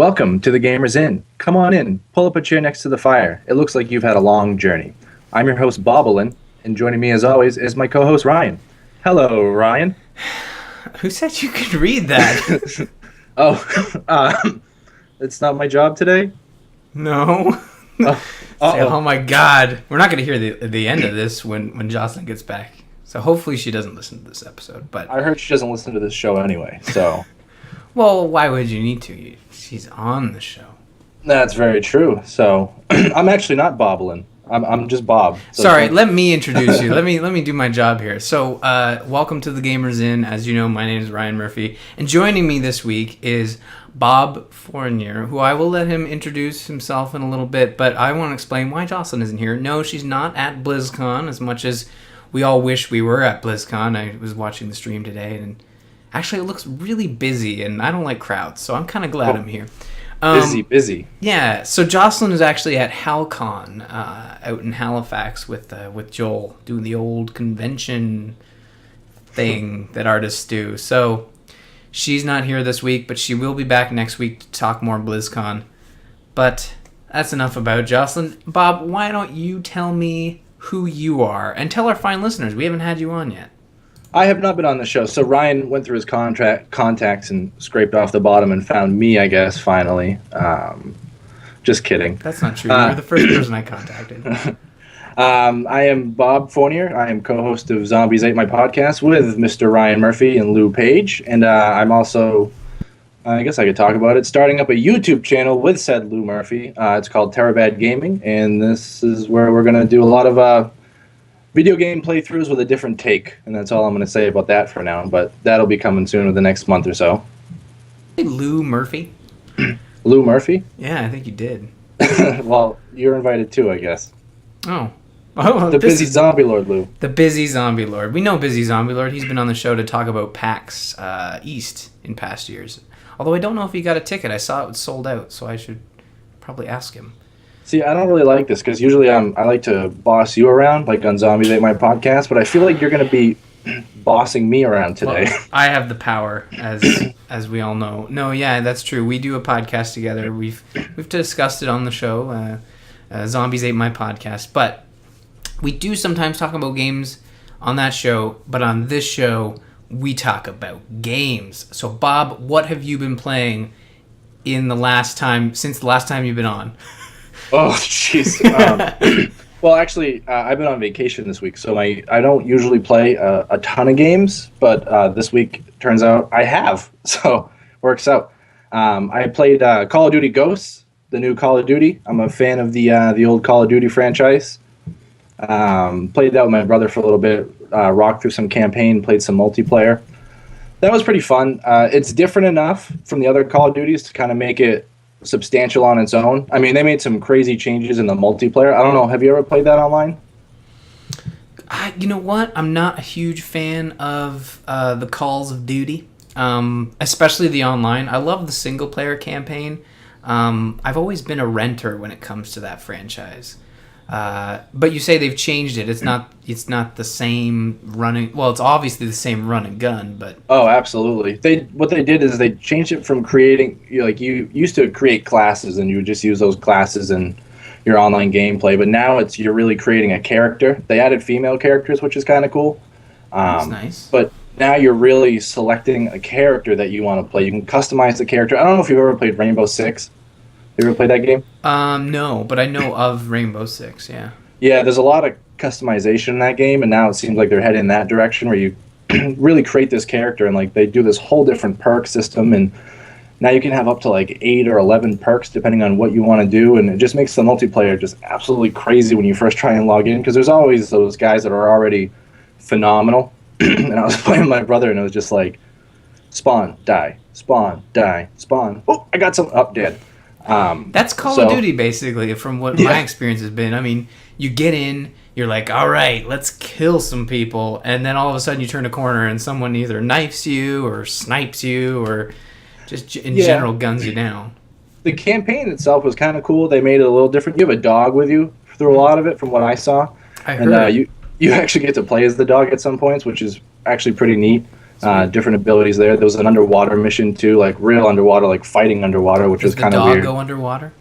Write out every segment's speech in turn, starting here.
Welcome to the Gamers Inn. Come on in, pull up a chair next to the fire. It looks like you've had a long journey. I'm your host, Bobelyn, and joining me as always is my co-host, Ryan. Hello, Ryan. Who said you could read that? It's not my job today? No. Oh my god. We're not going to hear the end of this when Jocelyn gets back. So hopefully she doesn't listen to this episode. But I heard she doesn't listen to this show anyway, so... Well, why would you need to? She's on the show. That's very true. So, I'm actually not Bobelyn. I'm just Bob. So sorry, let me introduce you. Let me do my job here. So, welcome to the Gamers Inn. As you know, my name is Ryan Murphy. And joining me this week is Bob Fournier, who I will let him introduce himself in a little bit. But I want to explain why Jocelyn isn't here. No, she's not at BlizzCon, as much as we all wish we were at BlizzCon. I was watching the stream today, and actually it looks really busy, and I don't like crowds, so I'm kind of glad I'm here. Busy. Yeah, so Jocelyn is actually at Hal-Con out in Halifax with Joel, doing the old convention thing that artists do. So she's not here this week, but she will be back next week to talk more BlizzCon. But that's enough about Jocelyn. Bob, why don't you tell me who you are, and tell our fine listeners, we haven't had you on yet. I have not been on the show, so Ryan went through his contacts and scraped off the bottom and found me, I guess, finally. Just kidding. That's not true. You're the first person I contacted. I am Bob Fournier. I am co-host of Zombies Ate My Podcast with Mr. Ryan Murphy and Lou Page. And I'm also, I guess I could talk about it, starting up a YouTube channel with said Lou Murphy. It's called Terabad Gaming, and this is where we're going to do a lot of video game playthroughs with a different take, and that's all I'm going to say about that for now, but that'll be coming soon in the next month or so. Lou Murphy? Lou Murphy? Yeah, I think you did. Well, you're invited too, I guess. Oh, the busy zombie lord, Lou. The busy zombie lord. We know busy zombie lord. He's been on the show to talk about PAX East in past years. Although I don't know if he got a ticket. I saw it was sold out, so I should probably ask him. See, I don't really like this, because usually I like to boss you around, like on Zombies Ate My Podcast, but I feel like you're going to be bossing me around today. Well, I have the power, as we all know. No, yeah, that's true. We do a podcast together. We've discussed it on the show, Zombies Ate My Podcast, but we do sometimes talk about games on that show, but on this show, we talk about games. So, Bob, what have you been playing since the last time you've been on? Oh, jeez. Well, actually, I've been on vacation this week, so I don't usually play a ton of games, but this week, turns out, I have, so works out. I played Call of Duty Ghosts, the new Call of Duty. I'm a fan of the old Call of Duty franchise. Played that with my brother for a little bit, rocked through some campaign, played some multiplayer. That was pretty fun. It's different enough from the other Call of Duties to kind of make it substantial on its own. I mean, they made some crazy changes in the multiplayer. I don't know. Have you ever played that online? You know what? I'm not a huge fan of the Calls of Duty, especially the online. I love the single-player campaign. I've always been a renter when it comes to that franchise. But you say they've changed it. It's not the same running. Well, it's obviously the same run and gun, but oh, absolutely. What they did is they changed it from creating. You used to create classes, and you would just use those classes in your online gameplay. But now you're really creating a character. They added female characters, which is kind of cool. That's nice. But now you're really selecting a character that you want to play. You can customize the character. I don't know if you've ever played Rainbow Six. You ever played that game? No, but I know of Rainbow Six, yeah. Yeah, there's a lot of customization in that game, and now it seems like they're heading in that direction where you really create this character, and like they do this whole different perk system, and now you can have up to like 8 or 11 perks depending on what you want to do, and it just makes the multiplayer just absolutely crazy when you first try and log in, because there's always those guys that are already phenomenal. And I was playing with my brother, and it was just like, spawn, die, spawn, die, spawn. Oh, I got some up dead. That's Call of Duty, basically, from what my experience has been. I mean, you get in, you're like, all right, let's kill some people, and then all of a sudden you turn a corner and someone either knifes you or snipes you or just in general guns you down. The campaign itself was kind of cool. They made it a little different. You have a dog with you through a lot of it, from what I saw. I heard. And you actually get to play as the dog at some points, which is actually pretty neat. different abilities there. There was an underwater mission too, like real underwater, like fighting underwater, which was kind of weird. Does the dog go underwater?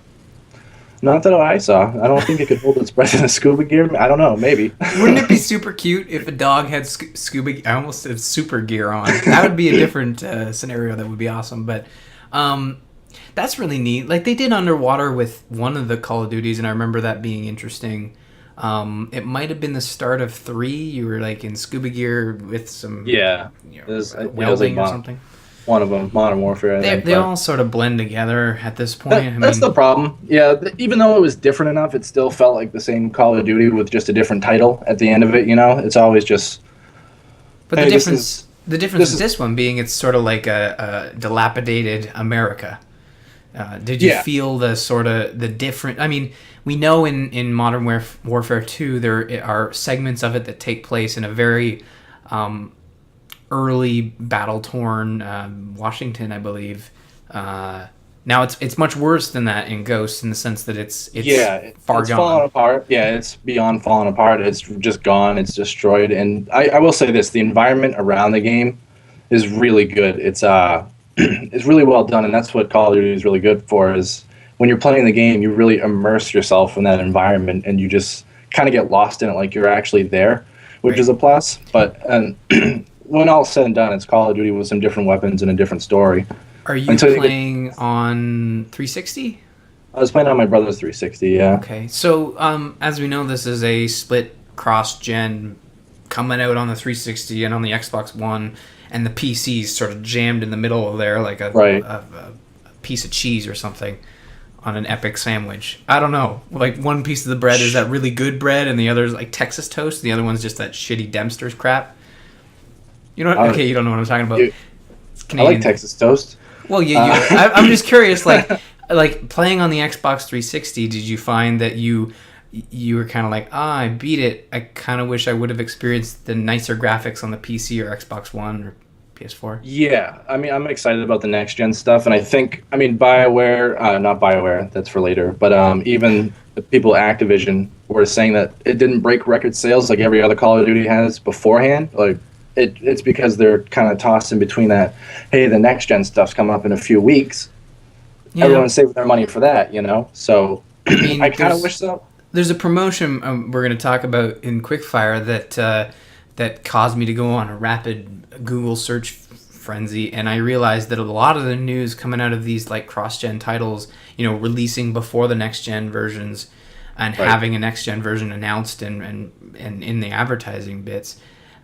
Not that I saw. I don't think it could hold its breath in a scuba gear. I don't know. Maybe. Wouldn't it be super cute if a dog had scuba? I almost said super gear on. That would be a different scenario. That would be awesome. But that's really neat. Like they did underwater with one of the Call of Duties, and I remember that being interesting. It might have been the start of 3. You were like in scuba gear with some welding or something. One of them, Modern Warfare. They all sort of blend together at this point. That's the problem. Yeah, even though it was different enough, it still felt like the same Call of Duty with just a different title at the end of it. You know, it's always just. But the difference with this one being it's sort of like a dilapidated America. Did you feel the different? I mean, we know in Modern Warfare 2 there are segments of it that take place in a very early battle-torn Washington, I believe. Now it's much worse than that in Ghost in the sense that it's far gone. Falling apart. Yeah, it's beyond falling apart. It's just gone. It's destroyed. And I will say this: the environment around the game is really good. It's it's really well done, and that's what Call of Duty is really good for. Is when you're playing the game, you really immerse yourself in that environment, and you just kind of get lost in it, like you're actually there, which is a plus. But when all's said and done, it's Call of Duty with some different weapons and a different story. Are you playing on 360? I was playing on my brother's 360, yeah. Okay, so as we know, this is a split cross-gen coming out on the 360 and on the Xbox One, and the PC's sort of jammed in the middle of there like a piece of cheese or something on an epic sandwich. I don't know. Like one piece of the bread is that really good bread, and the other is like Texas toast. The other one's just that shitty Dempster's crap. You know what? Okay, you don't know what I'm talking about. I like Texas toast. Well, I'm just curious, like playing on the Xbox 360, did you find that you were kind of like, I beat it. I kind of wish I would have experienced the nicer graphics on the PC or Xbox One or PS4. Yeah, I mean, I'm excited about the next gen stuff, and I think, I mean, BioWare, not BioWare, that's for later, but even the people at Activision were saying that it didn't break record sales like every other Call of Duty has beforehand. Like, it's because they're kind of tossed in between that, hey, the next gen stuff's coming up in a few weeks. Yeah. Everyone's saving their money for that, you know? So I mean, I kind of wish so. There's a promotion we're going to talk about in Quickfire that caused me to go on a rapid Google search frenzy, and I realized that a lot of the news coming out of these like cross-gen titles, you know, releasing before the next-gen versions and having a next-gen version announced and in the advertising bits,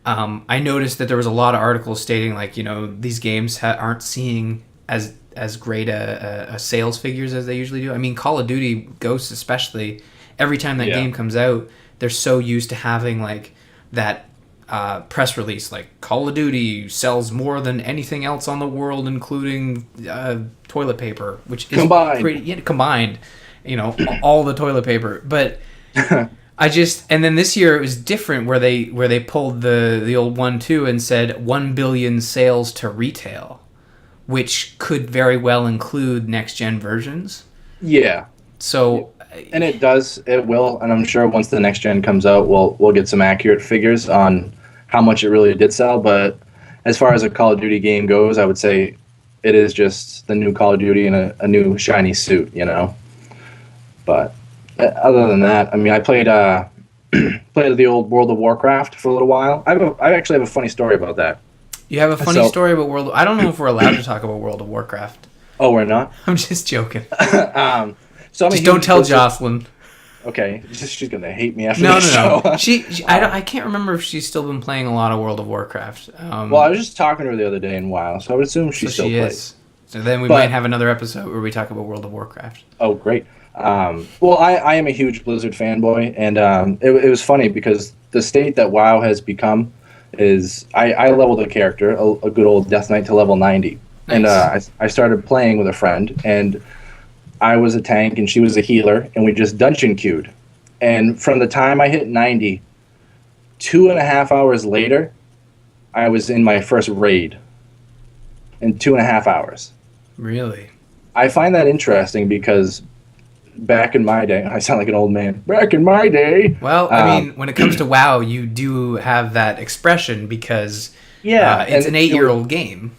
I noticed that there was a lot of articles stating like, you know, these games aren't seeing as great a sales figures as they usually do. I mean, Call of Duty Ghosts especially, every time that game comes out, they're so used to having like that press release, like Call of Duty sells more than anything else on the world, including toilet paper, which is combined, you know, all the toilet paper. But and then this year it was different where they pulled the old 1-2 and said 1 billion sales to retail, which could very well include next gen versions. Yeah. So. And it will, and I'm sure once the next gen comes out, we'll get some accurate figures on how much it really did sell. But as far as a Call of Duty game goes, I would say it is just the new Call of Duty in a new shiny suit, you know. But other than that, I mean, I played the old World of Warcraft for a little while. I actually have a funny story about that. You have a funny story about World of... I don't know if we're allowed to talk about World of Warcraft. Oh, we're not? I'm just joking. So just don't tell Jocelyn. Okay, she's gonna hate me after this show. No. She I can't remember if she's still been playing a lot of World of Warcraft. Well, I was just talking to her the other day in WoW, so I would assume she still plays. So then we might have another episode where we talk about World of Warcraft. Oh, great. Well, I am a huge Blizzard fanboy, and it was funny because the state that WoW has become is I leveled a character, a good old Death Knight, to level 90, nice. And I started playing with a friend, and I was a tank and she was a healer, and we just dungeon queued. And from the time I hit 90, 2.5 hours later, I was in my first raid. In 2.5 hours. Really? I find that interesting because back in my day, I sound like an old man. Back in my day. Well, I mean, when it comes to WoW, you do have that expression because Yeah, It's and an 8-year-old game.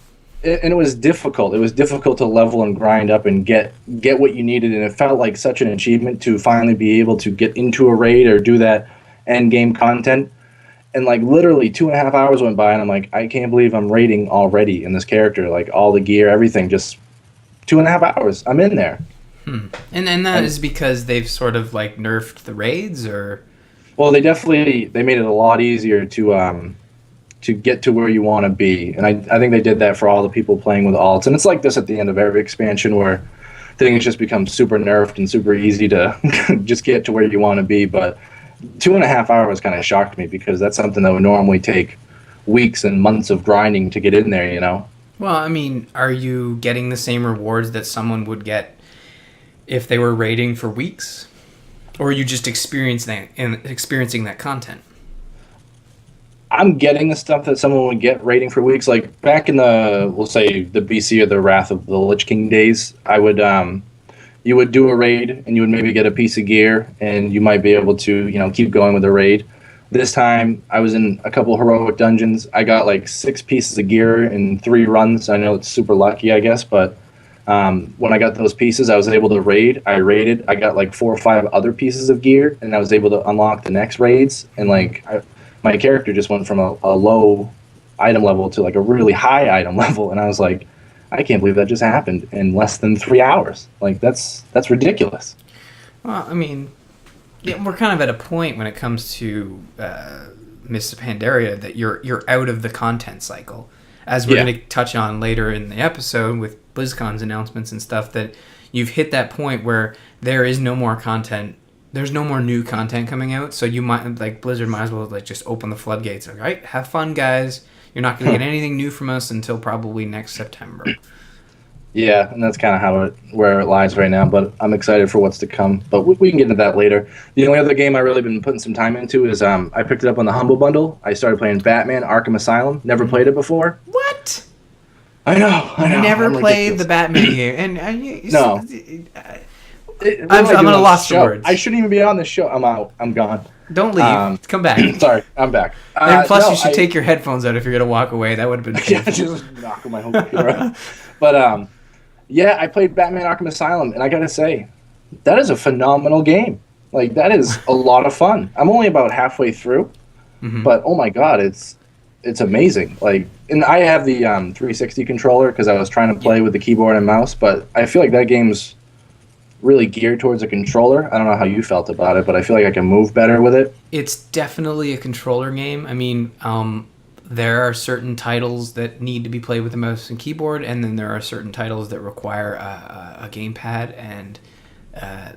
and it was difficult. It was difficult to level and grind up and get what you needed, and it felt like such an achievement to finally be able to get into a raid or do that end game content. And like literally 2.5 hours went by, and I'm like, I can't believe I'm raiding already in this character. Like all the gear, everything, just 2.5 hours. I'm in there. And that is because they've sort of like nerfed the raids, or Well, they made it a lot easier to get to where you want to be, and I think they did that for all the people playing with alts. And it's like this at the end of every expansion where things just become super nerfed and super easy to just get to where you want to be. But 2.5 hours kind of shocked me because that's something that would normally take weeks and months of grinding to get in there, you know? well, I mean, are you getting the same rewards that someone would get if they were raiding for weeks, or are you just experiencing that content? I'm getting the stuff that someone would get raiding for weeks. Like back in we'll say the BC or the Wrath of the Lich King days, I would, you would do a raid and you would maybe get a piece of gear and you might be able to, keep going with the raid. This time I was in a couple heroic dungeons. I got like 6 pieces of gear in 3 runs. I know it's super lucky, I guess, but when I got those pieces, I was able to raid. I raided. I got like 4 or 5 other pieces of gear, and I was able to unlock the next raids. And like my character just went from a low item level to like a really high item level, and I was like, I can't believe that just happened in less than 3 hours. Like that's ridiculous. Well, I mean, yeah, we're kind of at a point when it comes to Mists of Pandaria that you're out of the content cycle, as we're going to touch on later in the episode with BlizzCon's announcements and stuff. That you've hit that point where there is no more content. There's no more new content coming out, so you might like Blizzard might as well like just open the floodgates. All right, have fun, guys. You're not going to get anything new from us until probably next September. Yeah, and that's kind of where it lies right now. But I'm excited for what's to come. But we can get into that later. The only other game I really been putting some time into is I picked it up on the Humble Bundle. I started playing Batman: Arkham Asylum. Never played it before. What? I know. I never played the Batman game, and no. I'm at a loss for words. I shouldn't even be on this show. I'm out. I'm gone. Don't leave. Come back. Sorry, I'm back. And plus, you should take your headphones out if you're gonna walk away. That would have been yeah, just knock my whole computer out. But yeah, I played Batman: Arkham Asylum, and I gotta say, that is a phenomenal game. Like that is a lot of fun. I'm only about halfway through, but oh my god, it's amazing. Like, and I have the 360 controller because I was trying to play with the keyboard and mouse, but I feel like that game's really geared towards a controller. I don't know how you felt about it, but I feel like I can move better with it. It's definitely a controller game. I mean, there are certain titles that need to be played with a mouse and keyboard, and then there are certain titles that require a gamepad, and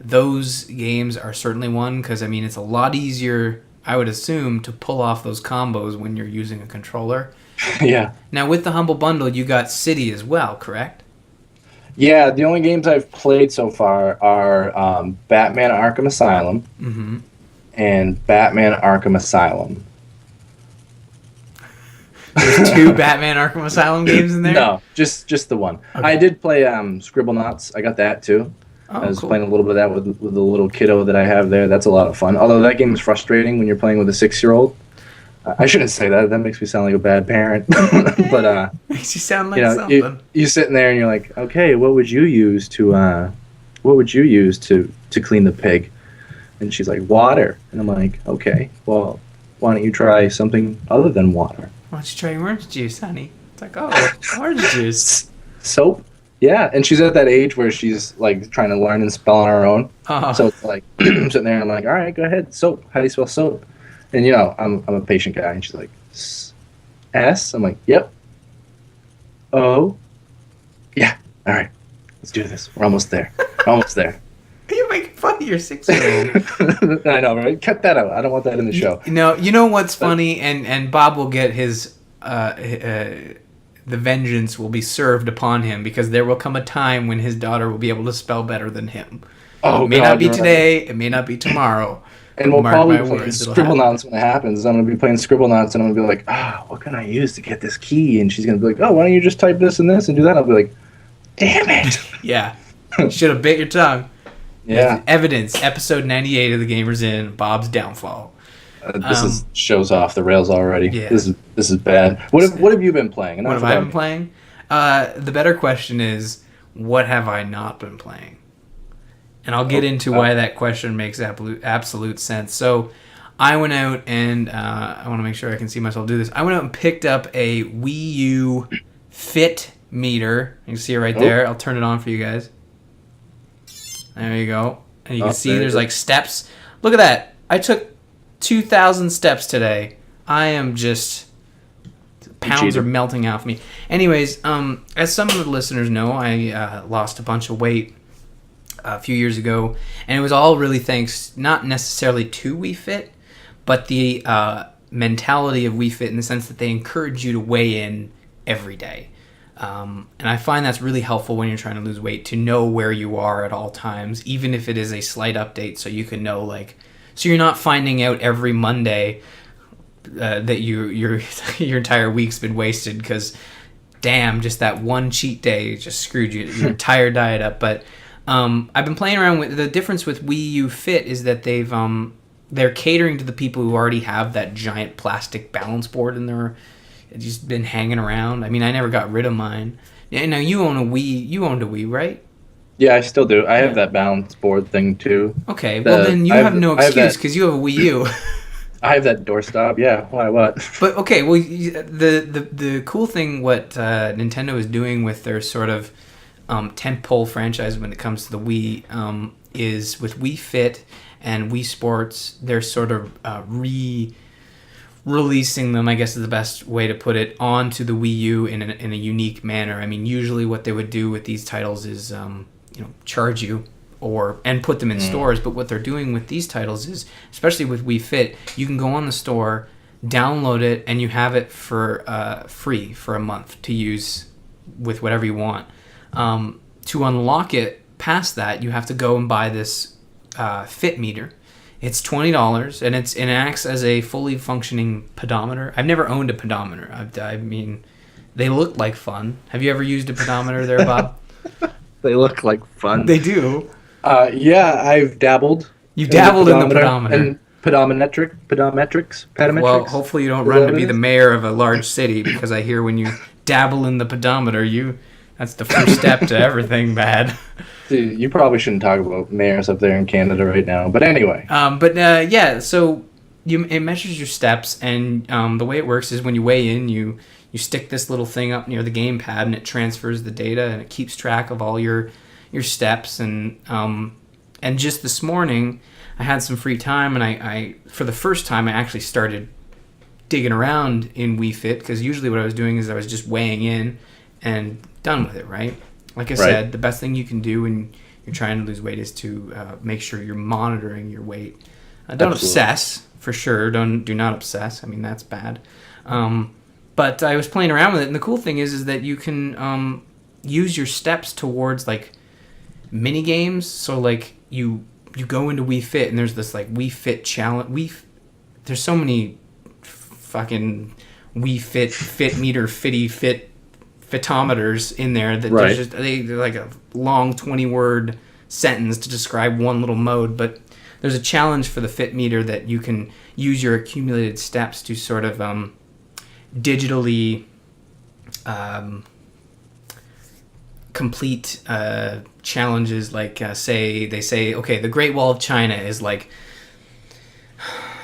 those games are certainly one, because, I mean, it's a lot easier, I would assume, to pull off those combos when you're using a controller. Yeah. Now, with the Humble Bundle, you got City as well, correct? Yeah, the only games I've played so far are Batman Arkham Asylum and Batman Arkham Asylum. There's 2 Batman Arkham Asylum games in there? No, just the one. Okay. I did play Scribblenauts. I got that too. Oh, I was cool. playing a little bit of that with the little kiddo that I have there. That's a lot of fun. Although that game is frustrating when you're playing with a 6-year-old. I shouldn't say that. That makes me sound like a bad parent. But makes you sound like something. You sitting there and you're like, okay, what would you use to clean the pig? And she's like, water. And I'm like, okay, well, why don't you try something other than water? Why don't you try orange juice, honey? It's like, oh, orange juice. Soap? Yeah, and she's at that age where she's like trying to learn and spell on her own. Uh-huh. So it's like I'm sitting there and I'm like, all right, go ahead, soap. How do you spell soap? And I'm a patient guy, and she's like, S. I'm like, yep. O. Yeah. All right, let's do this. We're almost there. Almost there. You're making fun of your 6-year-old. I know, right? Cut that out. I don't want that in the show. No, you know what's funny, and Bob will get his the vengeance will be served upon him, because there will come a time when his daughter will be able to spell better than him. Oh, it may not be today. Right. It may not be tomorrow. And we'll probably be playing Scribblenauts when it happens. I'm going to be playing Scribblenauts, and I'm going to be like, what can I use to get this key? And she's going to be like, why don't you just type this and this and do that? I'll be like, damn it. Yeah. You should have bit your tongue. Yeah. Evidence, episode 98 of the Gamers Inn, Bob's downfall. This shows off the rails already. Yeah. This is bad. What have you been playing? What have I been playing? The better question is, what have I not been playing? And I'll get into why that question makes absolute sense. So I went out and I want to make sure I can see myself do this. I went out and picked up a Wii U Fit Meter. You can see it right there. I'll turn it on for you guys. There you go. And you can see there's like steps. Look at that. I took 2,000 steps today. I am just... Pounds are melting off me. Anyways, as some of the listeners know, I lost a bunch of weight a few years ago. And it was all really thanks, not necessarily to Wii Fit, but the mentality of Wii Fit in the sense that they encourage you to weigh in every day. And I find that's really helpful when you're trying to lose weight, to know where you are at all times, even if it is a slight update, so you can know, like, so you're not finding out every Monday that your entire week's been wasted because, damn, just that one cheat day just screwed your entire diet up. But I've been playing around with the difference with Wii U Fit is that they're catering to the people who already have that giant plastic balance board in their. It's just been hanging around. I mean, I never got rid of mine. Now you own a Wii. You owned a Wii, right? Yeah, I still do. I have that balance board thing too. Okay, well then you have no excuse because you have a Wii U. I have that doorstop. Yeah, why? What? But okay, well, the cool thing what Nintendo is doing with their sort of tentpole franchise when it comes to the Wii is with Wii Fit and Wii Sports. They're sort of releasing them, I guess is the best way to put it, onto the Wii U in a unique manner. I mean, usually what they would do with these titles is, charge you and put them in stores. But what they're doing with these titles is, especially with Wii Fit, you can go on the store, download it, and you have it for free for a month to use with whatever you want. To unlock it past that, you have to go and buy this Fit Meter. It's $20, and it acts as a fully functioning pedometer. I've never owned a pedometer. I mean, they look like fun. Have you ever used a pedometer there, Bob? They look like fun. They do. Yeah, I've dabbled. You've dabbled in the pedometer. And pedometrics. Well, hopefully you don't run to be the mayor of a large city, because I hear when you dabble in the pedometer, that's the first step to everything bad. Dude, you probably shouldn't talk about mayors up there in Canada right now. But anyway. So it measures your steps, and the way it works is when you weigh in, you stick this little thing up near the gamepad, and it transfers the data, and it keeps track of all your steps. And just this morning, I had some free time, and I for the first time, I actually started digging around in Wii Fit, because usually what I was doing is I was just weighing in and done with it, right? Like I said, the best thing you can do when you're trying to lose weight is to make sure you're monitoring your weight. Don't obsess, for sure. Do not obsess. I mean, that's bad. But I was playing around with it, and the cool thing is that you can use your steps towards like mini games. So like you go into Wii Fit, and there's this like Wii Fit challenge. There's so many fucking Wii Fit Meter Fit Fitometers in there that they're like a long 20-word sentence to describe one little mode. But there's a challenge for the Fit Meter that you can use your accumulated steps to sort of digitally complete challenges. Like they say, okay, the Great Wall of China is like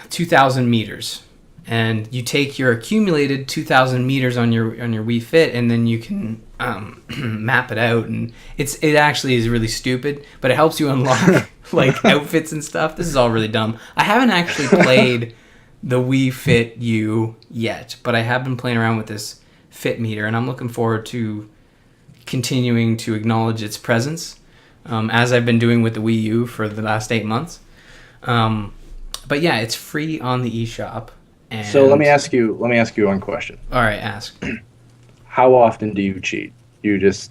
2,000 meters. And you take your accumulated 2,000 meters on your Wii Fit, and then you can map it out. And it actually is really stupid, but it helps you unlock like outfits and stuff. This is all really dumb. I haven't actually played the Wii Fit U yet, but I have been playing around with this Fit Meter, and I'm looking forward to continuing to acknowledge its presence, as I've been doing with the Wii U for the last 8 months. But yeah, it's free on the eShop. And so let me ask you one question. All right, ask. How often do you cheat? You just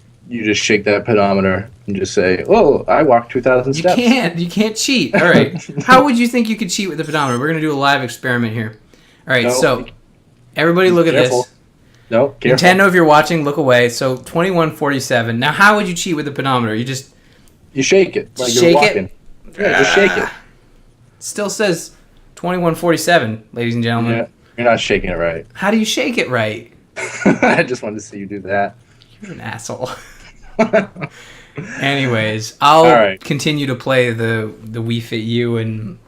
shake that pedometer and just say, "Oh, I walked 2,000 steps." You can't cheat. All right. How would you think you could cheat with the pedometer? We're gonna do a live experiment here. All right. So everybody, look at this. No, careful. Nintendo, if you're watching, look away. So 21:47. Now, how would you cheat with the pedometer? You shake it like shake you're walking. it. Yeah, just shake it. Still says 2147, ladies and gentlemen. Yeah, you're not shaking it right. How do you shake it right? I just wanted to see you do that. You're an asshole. Anyways, I'll continue to play the Wii Fit U, and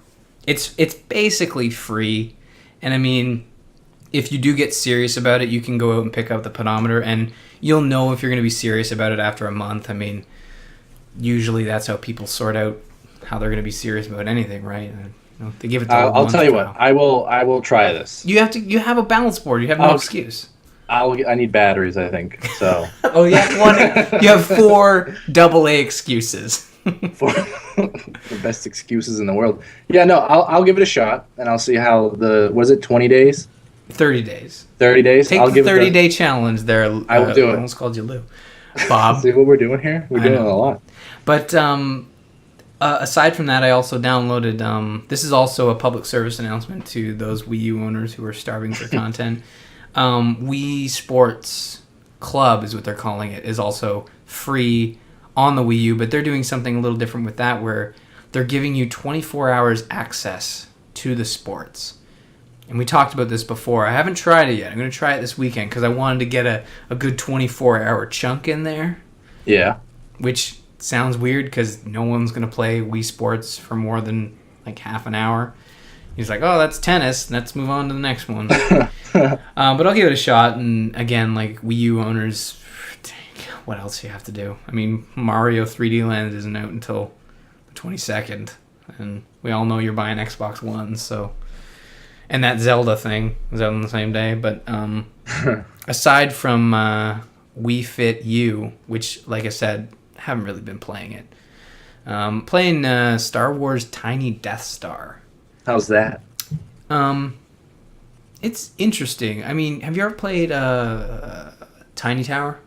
it's basically free. And I mean, if you do get serious about it, you can go out and pick up the pedometer, and you'll know if you're going to be serious about it after a month. I mean, usually that's how people sort out how they're going to be serious about anything, right? They give it. I'll tell you what. I will try this. You have a balance board. You have no excuse. I need batteries, I think. So. Oh, you have 4 AA excuses. For the best excuses in the world. Yeah, no, I'll give it a shot, and I'll see how was it 20 days? 30 days. 30 days? Take the 30-day challenge there. I will do it. I almost called you Lou. Bob. See what we're doing here? We're doing a lot. But aside from that, I also downloaded... this is also a public service announcement to those Wii U owners who are starving for content. Wii Sports Club is what they're calling it, is also free on the Wii U, but they're doing something a little different with that, where they're giving you 24 hours access to the sports. And we talked about this before. I haven't tried it yet. I'm going to try it this weekend because I wanted to get a good 24-hour chunk in there. Yeah. Which sounds weird because no one's going to play Wii Sports for more than like half an hour. He's like, oh, that's tennis. Let's move on to the next one. But I'll give it a shot. And again, like Wii U owners, what else do you have to do? I mean, Mario 3D Land isn't out until the 22nd. And we all know you're buying Xbox One, so... And that Zelda thing is out on the same day. But aside from Wii Fit U, which, like I said, haven't really been playing it. Playing Star Wars Tiny Death Star. How's that? It's interesting. I mean, have you ever played Tiny Tower?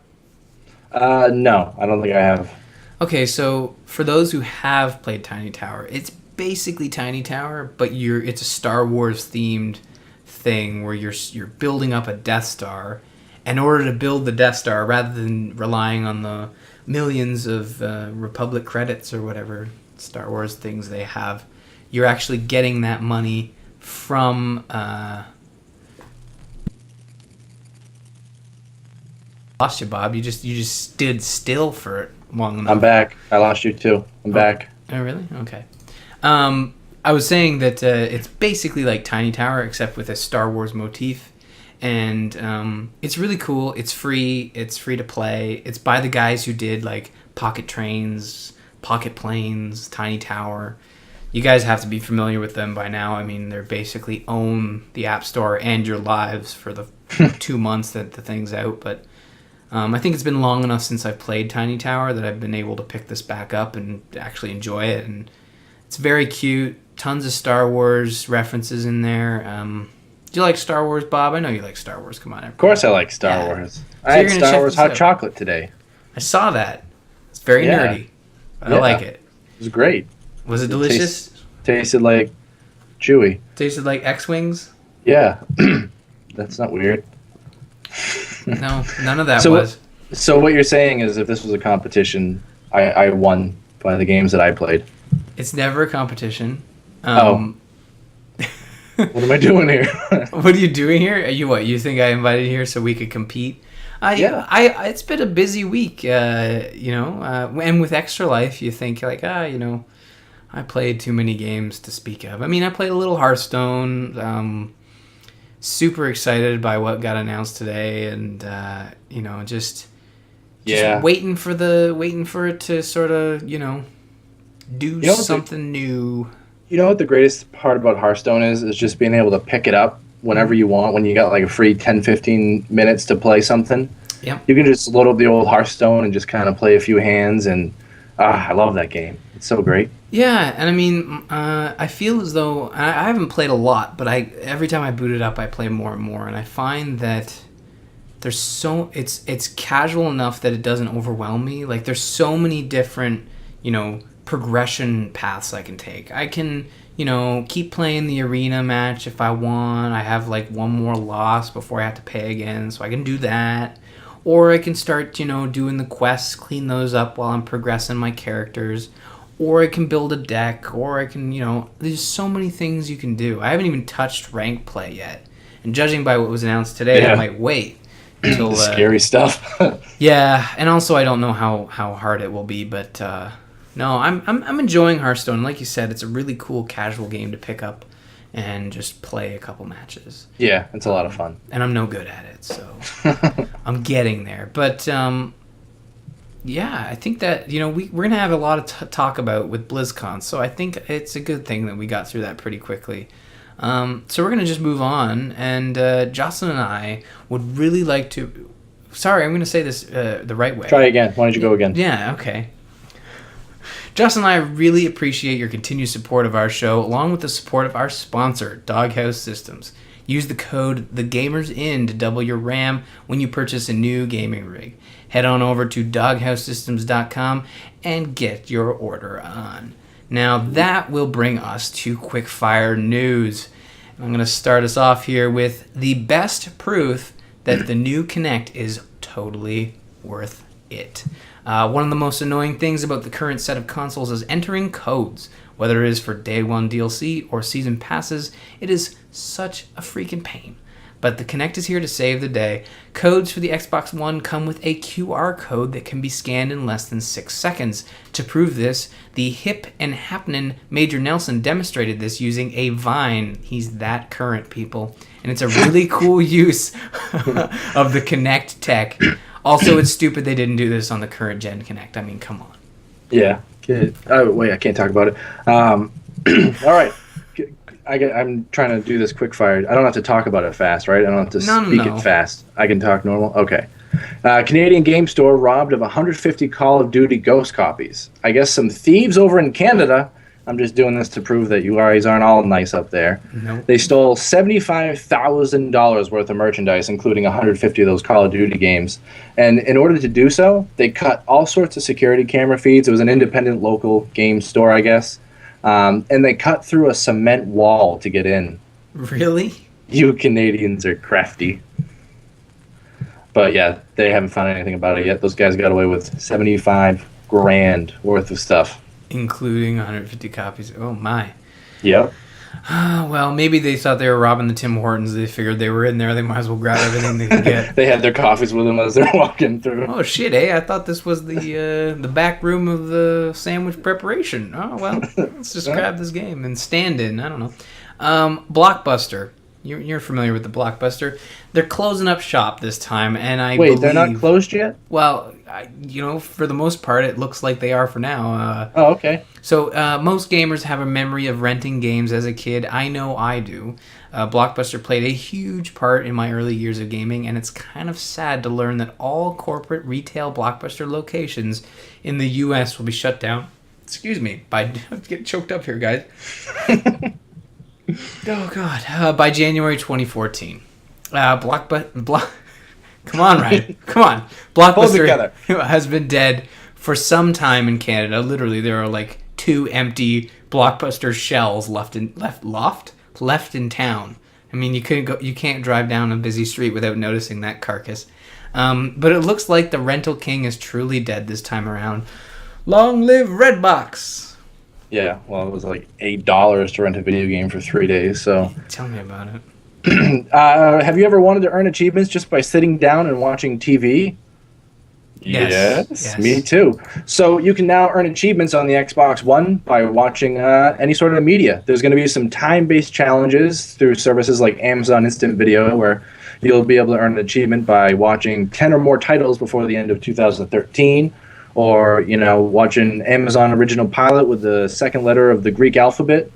No, I don't think I have. Okay, so for those who have played Tiny Tower, it's basically Tiny Tower, but it's a Star Wars themed thing where you're building up a Death Star. In order to build the Death Star, rather than relying on the millions of Republic credits or whatever Star Wars things they have, you're actually getting that money from... Lost you, Bob. You just stood still for it long enough. I'm back. I lost you too. I'm back. Oh, really? Okay. I was saying that it's basically like Tiny Tower, except with a Star Wars motif. And it's really cool. It's free. It's free to play. It's by the guys who did like Pocket Trains, Pocket Planes, Tiny Tower. You guys have to be familiar with them by now. I mean, they basically own the App Store and your lives for the 2 months that the thing's out. But I think it's been long enough since I've played Tiny Tower that I've been able to pick this back up and actually enjoy it. And it's very cute. Tons of Star Wars references in there. Do you like Star Wars, Bob? I know you like Star Wars. Come on. Of course I like Star Wars. I had Star Wars hot chocolate today. I saw that. It's very nerdy. I like it. It was great. Was it delicious? Tasted like Chewy. Tasted like X-Wings? Yeah. That's not weird. No, none of that was. So what you're saying is if this was a competition, I won by the games that I played. It's never a competition. What am I doing here? What are you doing here? You think I invited you here so we could compete? Yeah. It's been a busy week, and with Extra Life, you think like, I played too many games to speak of. I mean, I played a little Hearthstone. Super excited by what got announced today, and just waiting for it to sort of do something new. You know what the greatest part about Hearthstone is just being able to pick it up whenever you want, when you got like a free 10-15 minutes to play something. Yeah. You can just load up the old Hearthstone and just kind of play a few hands, and I love that game. It's so great. Yeah, and I mean, I feel as though I haven't played a lot, but every time I boot it up, I play more and more, and I find that it's casual enough that it doesn't overwhelm me. Like there's so many different, progression paths I can take. I can, keep playing the arena match if I want. I have like one more loss before I have to pay again, so I can do that. Or I can start, doing the quests, clean those up while I'm progressing my characters. or I can build a deck, or I can, there's so many things you can do. I haven't even touched rank play yet. And judging by what was announced today, I might wait until... scary stuff. Yeah, and also I don't know how hard it will be, but no, I'm enjoying Hearthstone. Like you said, it's a really cool casual game to pick up and just play a couple matches. Yeah, it's a lot of fun. And I'm no good at it, so I'm getting there. But... yeah, I think that, we're going to have a lot of talk about with BlizzCon, so I think it's a good thing that we got through that pretty quickly. So we're going to just move on, and Jocelyn and I would really like to... Sorry, I'm going to say this the right way. Try again. Why don't you go again? Yeah, okay. Jocelyn and I really appreciate your continued support of our show, along with the support of our sponsor, Doghouse Systems. Use the code TheGamersInn to double your RAM when you purchase a new gaming rig. Head on over to doghousesystems.com and get your order on. Now that will bring us to quickfire news. I'm going to start us off here with the best proof that the new Kinect is totally worth it. One of the most annoying things about the current set of consoles is entering codes. Whether it is for Day 1 DLC or Season Passes, it is such a freaking pain. But the Kinect is here to save the day. Codes for the Xbox One come with a QR code that can be scanned in less than 6 seconds. To prove this, the hip and happening Major Nelson demonstrated this using a Vine. He's that current, people. And it's a really cool use of the Kinect tech. Also, it's stupid they didn't do this on the current gen Kinect. I mean, come on. Yeah. Oh, wait, I can't talk about it. All right. I'm trying to do this quick fire. I don't have to talk about it fast, right? I don't have to speak it fast. I can talk normal? Okay. Canadian game store robbed of 150 Call of Duty Ghost copies. I guess some thieves over in Canada. I'm just doing this to prove that you guys aren't all nice up there. Nope. They stole $75,000 worth of merchandise, including 150 of those Call of Duty games. And in order to do so, they cut all sorts of security camera feeds. It was an independent local game store, I guess. And they cut through a cement wall to get in. Really? You Canadians are crafty. But yeah, they haven't found anything about it yet. Those guys got away with 75 grand worth of stuff. Including 150 copies. Oh, my. Yep. Well, maybe they thought they were robbing the Tim Hortons. They figured they were in there. They might as well grab everything they could get. They had their coffees with them as they're walking through. Oh, shit, I thought this was the back room of the sandwich preparation. Oh, well, let's just grab this game and stand in. I don't know. Blockbuster. You're familiar with the Blockbuster. They're closing up shop this time, and I believe... Wait, they're not closed yet? Well, for the most part, it looks like they are for now. Oh, okay. So most gamers have a memory of renting games as a kid. I know I do. Blockbuster played a huge part in my early years of gaming, and it's kind of sad to learn that all corporate retail Blockbuster locations in the U.S. will be shut down. Excuse me. I'm getting choked up here, guys. Oh, God. By January 2014. Come on, Ryan. Come on. Blockbuster has been dead for some time in Canada. Literally, there are like 2 empty Blockbuster shells left in town. I mean, you can't drive down a busy street without noticing that carcass. But it looks like the rental king is truly dead this time around. Long live Redbox! Yeah, well, it was like $8 to rent a video game for 3 days, so... Tell me about it. Have you ever wanted to earn achievements just by sitting down and watching TV? Yes, me too. So you can now earn achievements on the Xbox One by watching any sort of media. There's going to be some time-based challenges through services like Amazon Instant Video, where you'll be able to earn an achievement by watching 10 or more titles before the end of 2013, or watching Amazon Original Pilot with the second letter of the Greek alphabet.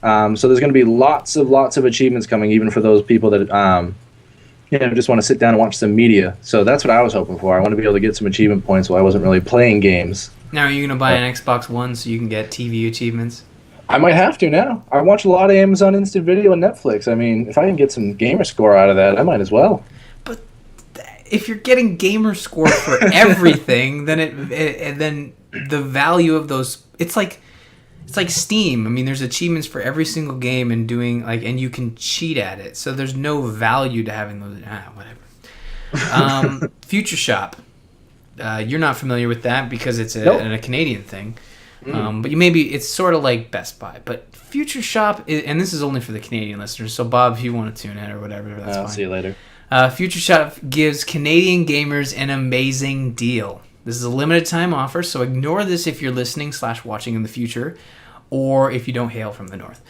So there's going to be lots of achievements coming, even for those people that just want to sit down and watch some media. So that's what I was hoping for. I want to be able to get some achievement points while I wasn't really playing games. Now, are you going to buy an Xbox One so you can get TV achievements? I might have to now. I watch a lot of Amazon Instant Video and Netflix. I mean, if I can get some gamer score out of that, I might as well. But if you're getting gamer score for everything, then then the value of those, it's like Steam. I mean, there's achievements for every single game and and you can cheat at it. So there's no value to having those. Whatever. Future Shop. You're not familiar with that because it's a Canadian thing. But it's sort of like Best Buy. But Future Shop, and this is only for the Canadian listeners. So Bob, if you want to tune in or whatever, that's fine. I'll see you later. Future Shop gives Canadian gamers an amazing deal. This is a limited time offer, so ignore this if you're listening / watching in the future, or if you don't hail from the north.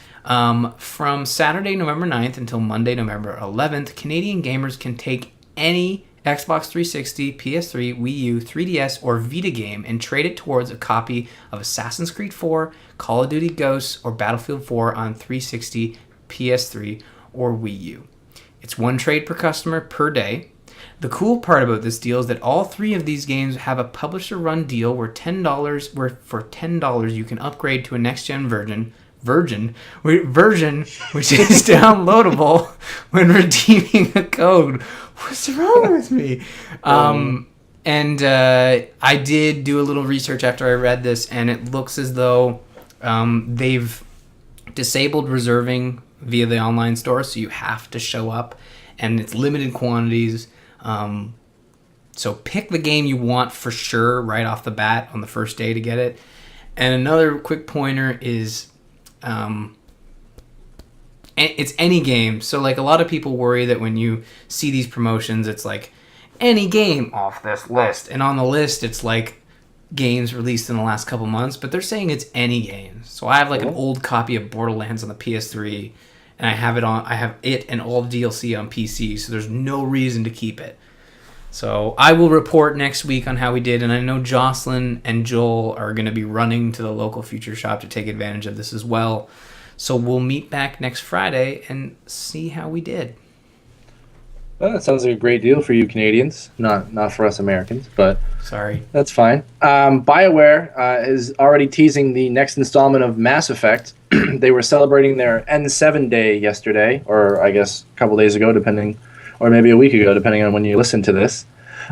From Saturday, November 9th until Monday, November 11th, Canadian gamers can take any Xbox 360, PS3, Wii U, 3DS, or Vita game and trade it towards a copy of Assassin's Creed 4, Call of Duty Ghosts, or Battlefield 4 on 360, PS3, or Wii U. It's one trade per customer per day. The cool part about this deal is that all three of these games have a publisher-run deal where for $10 you can upgrade to a next-gen version which is downloadable when redeeming a code. What's wrong with me? And I did do a little research after I read this, and it looks as though they've disabled reserving via the online store, so you have to show up, and it's limited quantities. So pick the game you want for sure right off the bat on the first day to get it. And another quick pointer is it's any game. So like a lot of people worry that when you see these promotions, it's like any game off this list. And on the list, it's like games released in the last couple months, but they're saying it's any game. So I have like an old copy of Borderlands on the PS3, and I have it and all the DLC on PC, so there's no reason to keep it. So I will report next week on how we did, and I know Jocelyn and Joel are going to be running to the local Future Shop to take advantage of this as well. So we'll meet back next Friday and see how we did. Well, that sounds like a great deal for you Canadians, not for us Americans, but sorry, that's fine. BioWare is already teasing the next installment of Mass Effect. They were celebrating their N7 day yesterday, or I guess a couple days ago, or maybe a week ago, depending on when you listen to this.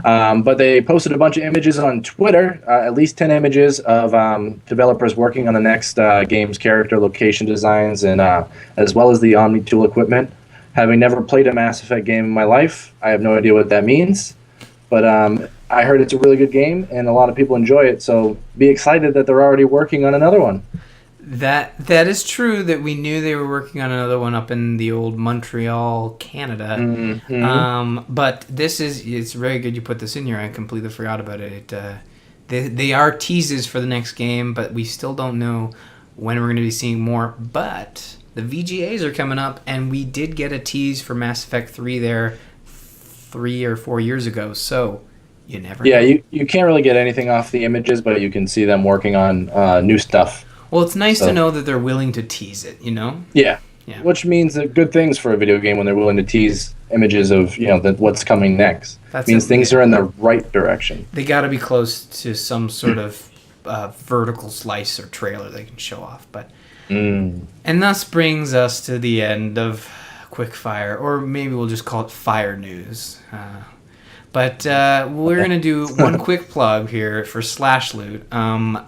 But they posted a bunch of images on Twitter, at least 10 images of developers working on the next game's character location designs, and as well as the Omni-Tool equipment. Having never played a Mass Effect game in my life, I have no idea what that means. But I heard it's a really good game, and a lot of people enjoy it, so be excited that they're already working on another one. That is true, that we knew they were working on another one up in the old Montreal, Canada. Mm-hmm. But it's very good you put this in here. I completely forgot about it. They are teases for the next game, but we still don't know when we're going to be seeing more. But the VGAs are coming up, and we did get a tease for Mass Effect 3 there 3 or 4 years ago, so you never know. Yeah, you can't really get anything off the images, but you can see them working on new stuff. Well, it's nice to know that they're willing to tease it, you know? Yeah. Which means that good things for a video game when they're willing to tease images of, what's coming next. That means things are in the right direction. They got to be close to some sort of vertical slice or trailer they can show off. But And thus brings us to the end of Quickfire, or maybe we'll just call it Fire News. But we're going to do one quick plug here for Slashloot.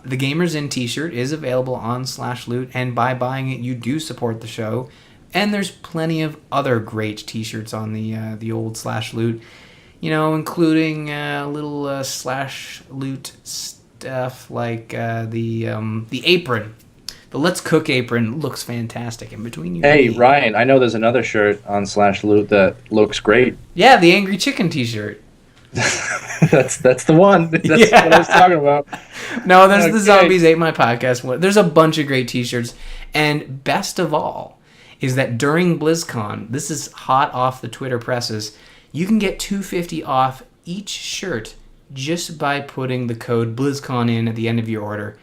The Gamers Inn t-shirt is available on Slashloot, and by buying it, you do support the show. And there's plenty of other great t-shirts on the old Slashloot, including little Slashloot stuff like the apron. The Let's Cook apron looks fantastic in between you. Hey, Ryan, I know there's another shirt on Slashloot that looks great. Yeah, the Angry Chicken t-shirt. That's the one. That's what I was talking about. No, there's the Zombies Ate My Podcast one. There's a bunch of great t-shirts. And best of all is that during BlizzCon, this is hot off the Twitter presses, you can get $2.50 off each shirt just by putting the code BlizzCon in at the end of your order.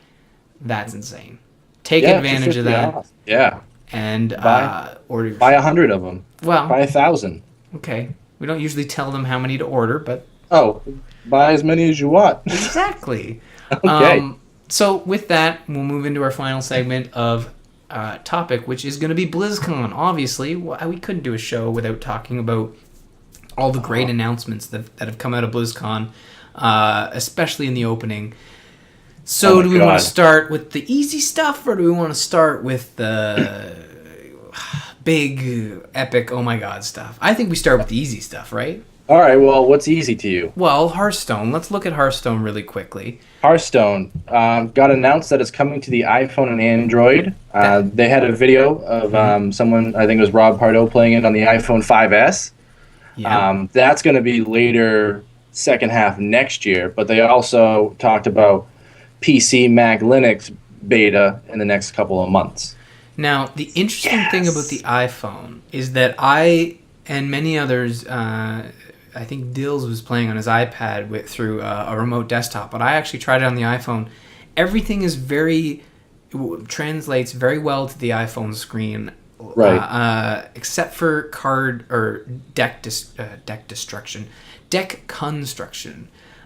That's insane. Take advantage of that. Off. Yeah. And order 100 of them. Well, buy 1,000. Okay. We don't usually tell them how many to order, but buy as many as you want. Exactly. Okay. So with that, we'll move into our final segment of topic, which is going to be BlizzCon. Obviously, we couldn't do a show without talking about all the great announcements that have come out of BlizzCon, especially in the opening. So do we want to start with the easy stuff, or do we want to start with the big, epic, oh my god stuff? I think we start with the easy stuff, right? All right. Well, what's easy to you? Well, Hearthstone. Let's look at Hearthstone really quickly. Hearthstone got announced that it's coming to the iPhone and Android. That, They had a video of Mhm. someone, I think it was Rob Pardo, playing it on the iPhone 5S. Yeah. That's going to be later, second half next year. But they also talked about PC, Mac, Linux beta in the next couple of months. Now, the interesting thing about the iPhone is that I and many others, I think Dills was playing on his iPad through a remote desktop, but I actually tried it on the iPhone. Everything is translates very well to the iPhone screen, Right. except for card or deck construction.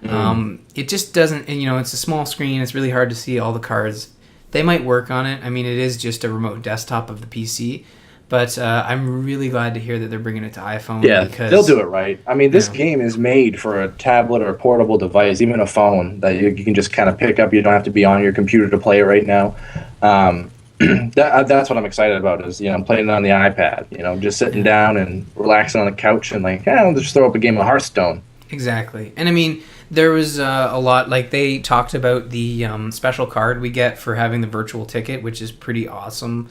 It just doesn't, and it's a small screen. It's really hard to see all the cards. They might work on it. I mean, it is just a remote desktop of the PC. But I'm really glad to hear that they're bringing it to iPhone. Yeah, because, they'll do it right. I mean, this game is made for a tablet or a portable device, even a phone that you can just kind of pick up. You don't have to be on your computer to play it right now. That's what I'm excited about is, I'm playing it on the iPad, just sitting down and relaxing on the couch and I'll just throw up a game of Hearthstone. Exactly. And I mean, there was a lot, like they talked about the special card we get for having the virtual ticket, which is pretty awesome.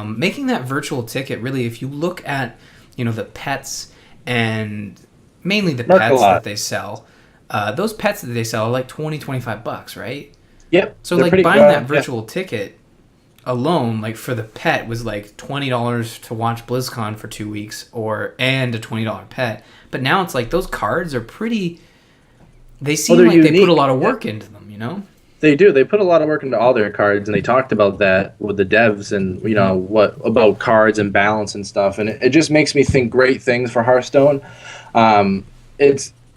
Making that virtual ticket, really, if you look at, the pets and mainly the pets that they sell, those pets that they sell are like $20-$25, right? Yep. So like buying that virtual ticket alone, like for the pet was like $20 to watch BlizzCon for 2 weeks and a $20 pet. But now it's like those cards are pretty, they seem like unique. They put a lot of work into them, They do. They put a lot of work into all their cards, and they talked about that with the devs and, what about cards and balance and stuff. And it just makes me think great things for Hearthstone.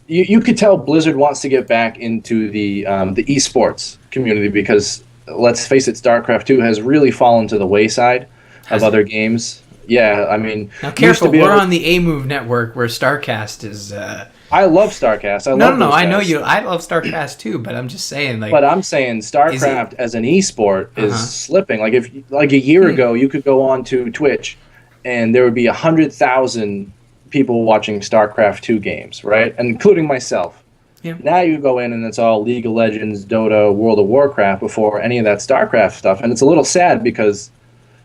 You could tell Blizzard wants to get back into the esports community because, let's face it, StarCraft 2 has really fallen to the wayside of other games. Yeah, I mean... Now, careful, we're on the A-Move network where StarCast is... I love StarCast. I know you. I love StarCast too, but I'm just saying, like... But I'm saying StarCraft as an esport is slipping. Like, if a year ago, you could go on to Twitch, and there would be 100,000 people watching StarCraft 2 games, right? Including myself. Yeah. Now you go in, and it's all League of Legends, Dota, World of Warcraft before any of that StarCraft stuff. And it's a little sad because...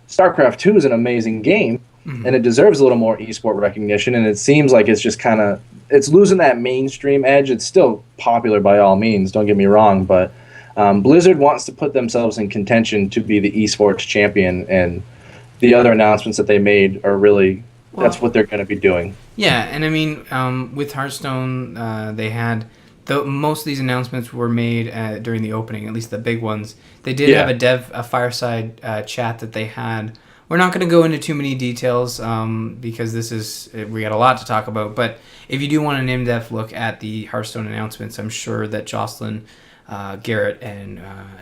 StarCraft 2 is an amazing game, and it deserves a little more esport recognition, and it seems like it's just kind of... It's losing that mainstream edge. It's still popular by all means, don't get me wrong, but Blizzard wants to put themselves in contention to be the esports champion, and the other announcements that they made are really... that's what they're going to be doing. Yeah, and I mean, with Hearthstone, they had... most of these announcements were made during the opening, at least the big ones. They did have a fireside chat that they had. We're not going to go into too many details because we got a lot to talk about. But if you do want an in-depth look at the Hearthstone announcements, I'm sure that Jocelyn, Garrett, and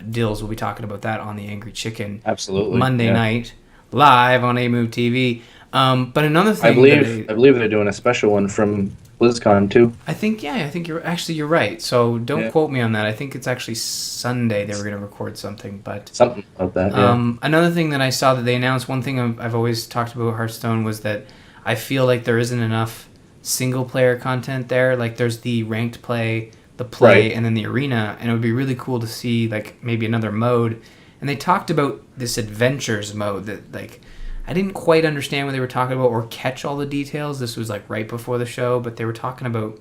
Dills will be talking about that on the Angry Chicken Monday night live on A-Move TV. But another thing, I believe they're doing a special one from BlizzCon too. I think you're right. So don't quote me on that. I think it's actually Sunday they were going to record something, but something about that. Yeah. Another thing that I saw that they announced, one thing I've always talked about Hearthstone was that I feel like there isn't enough single player content there. Like there's the ranked play, the play, and then the arena, and it would be really cool to see like maybe another mode. And they talked about this adventures mode that like I didn't quite understand what they were talking about or catch all the details. This was like right before the show, but they were talking about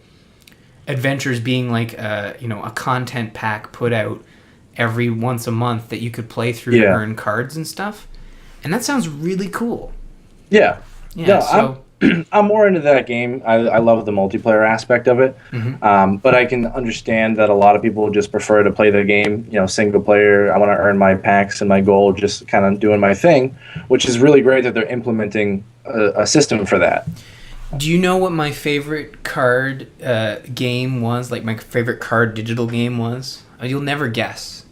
adventures being like a content pack put out every once a month that you could play through to earn cards and stuff. And that sounds really cool. Yeah. Yeah. So I'm more into that game. I love the multiplayer aspect of it. But I can understand that a lot of people just prefer to play the game, single player. I want to earn my packs and my gold, just kind of doing my thing, which is really great that they're implementing a system for that. Do you know what my favorite card game was? Like my favorite card digital game was? You'll never guess.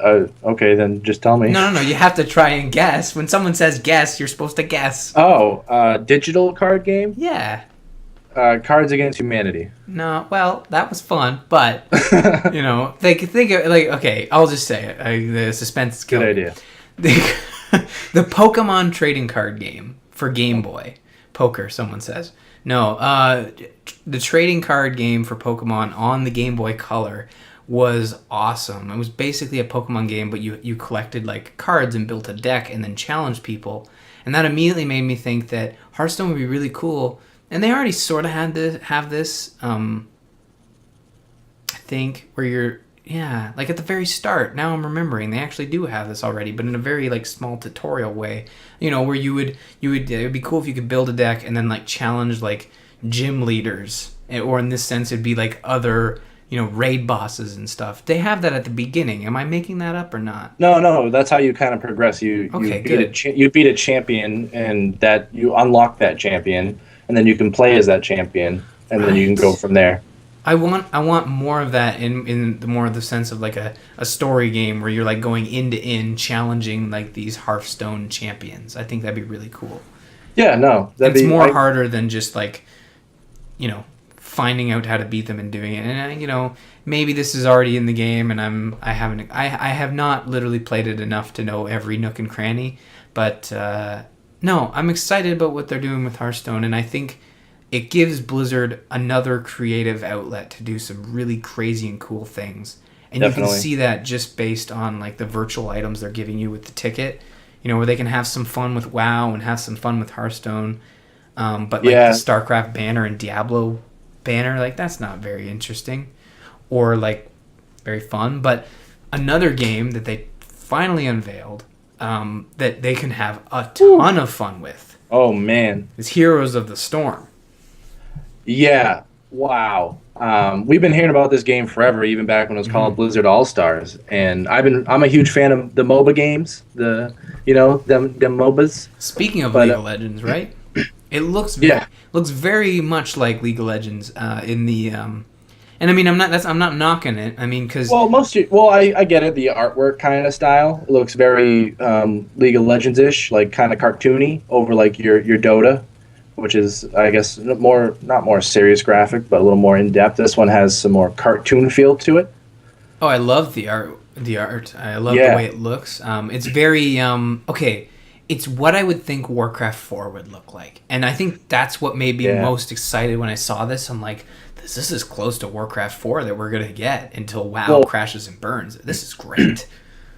Okay, then just tell me. No. You have to try and guess. When someone says guess, you're supposed to guess. Oh, digital card game? Yeah. Cards Against Humanity. No, well, that was fun, but think of like okay, I'll just say it. The suspense is killing. Good idea. The Pokemon trading card game for Game Boy. Poker, someone says. No, the trading card game for Pokemon on the Game Boy Color was awesome. It was basically a Pokemon game, but you collected like cards and built a deck and then challenged people. And that immediately made me think that Hearthstone would be really cool. And they already sort of have this, I think, where you're, like at the very start. Now I'm remembering they actually do have this already, but in a very like small tutorial way. Where you would it would be cool if you could build a deck and then like challenge like gym leaders, or in this sense it'd be like other raid bosses and stuff. They have that at the beginning. Am I making that up or not? No, that's how you kind of progress. You beat a champion, and that you unlock that champion, and then you can play as that champion, and then you can go from there. I want more of that in the more of the sense of like a story game where you're like going end challenging like these Hearthstone champions. I think that'd be really cool. Yeah, no, it's more harder than just like finding out how to beat them and doing it. And maybe this is already in the game, and I have not literally played it enough to know every nook and cranny. But no, I'm excited about what they're doing with Hearthstone, and I think it gives Blizzard another creative outlet to do some really crazy and cool things. And Definitely. You can see that just based on like the virtual items they're giving you with the ticket, where they can have some fun with WoW and have some fun with Hearthstone. But like the StarCraft banner and Diablo banner, like that's not very interesting or like very fun. But another game that they finally unveiled that they can have a ton of fun with. Oh man, is Heroes of the Storm. Yeah, wow. We've been hearing about this game forever, even back when it was called Blizzard All-Stars, and I'm a huge fan of the MOBA games, them MOBAs. Speaking of League of Legends, right? It looks very much like League of Legends in the and I mean I'm not knocking it. I mean because I get it, the artwork kind of style. It looks very League of Legends-ish, like kind of cartoony over like your Dota, which is, I guess, not more serious graphic, but a little more in-depth. This one has some more cartoon feel to it. Oh, I love the art. I love the way it looks. It's very, it's what I would think Warcraft 4 would look like. And I think that's what made me most excited when I saw this. I'm like, this is close to Warcraft 4 that we're going to get until WoW crashes and burns. This is great.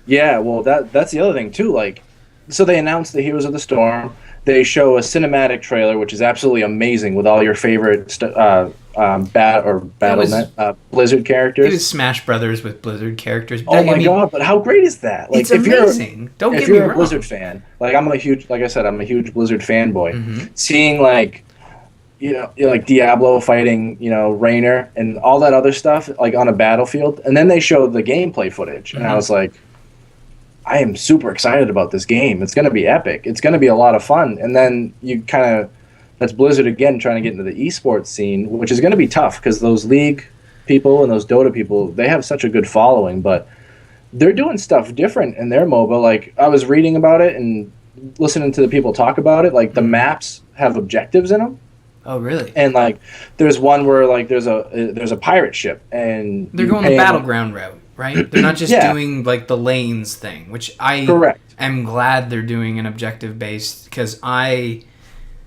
Yeah, well, that's the other thing, too. Like, so they announced the Heroes of the Storm. They show a cinematic trailer, which is absolutely amazing, with all your favorite Blizzard characters. It was Smash Brothers with Blizzard characters. Oh my god! But how great is that? Like, it's amazing. If you're a Blizzard fan, like I'm a huge Blizzard fanboy. Mm-hmm. Seeing like Diablo fighting Raynor and all that other stuff like on a battlefield, and then they showed the gameplay footage, and I was like, I am super excited about this game. It's going to be epic. It's going to be a lot of fun. And then that's Blizzard again trying to get into the esports scene, which is going to be tough because those League people and those Dota people, they have such a good following, but they're doing stuff different in their MOBA. Like, I was reading about it and listening to the people talk about it. Like, the maps have objectives in them. Oh, really? And like, there's one where like there's a pirate ship, and they're going the battleground route. Right? They're not just doing like the lanes thing, which I am glad they're doing an objective based, because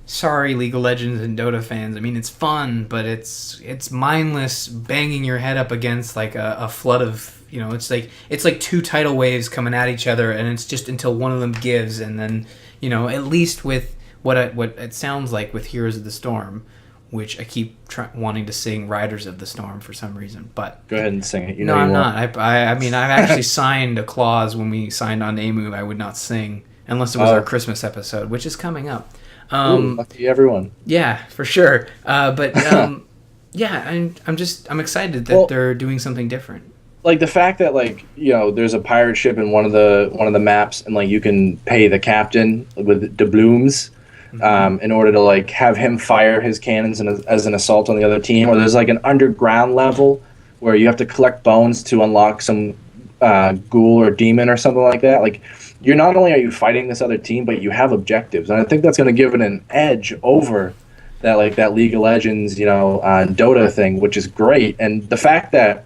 sorry League of Legends and Dota fans, I mean it's fun, but it's mindless banging your head up against like a flood of it's like two tidal waves coming at each other, and it's just until one of them gives, and then at least with what it sounds like with Heroes of the Storm, which I keep wanting to sing Riders of the Storm for some reason, but go ahead and sing it. I'm not. I mean, I've actually signed a clause when we signed on AMU. I would not sing unless it was our Christmas episode, which is coming up. Lucky everyone. Yeah, for sure. But I'm excited that they're doing something different. Like the fact that there's a pirate ship in one of the maps, and like you can pay the captain with doubloons. In order to like have him fire his cannons as an assault on the other team, or there's like an underground level where you have to collect bones to unlock some ghoul or demon or something like that. Like, you're not only are you fighting this other team, but you have objectives, and I think that's going to give it an edge over that League of Legends, Dota thing, which is great. And the fact that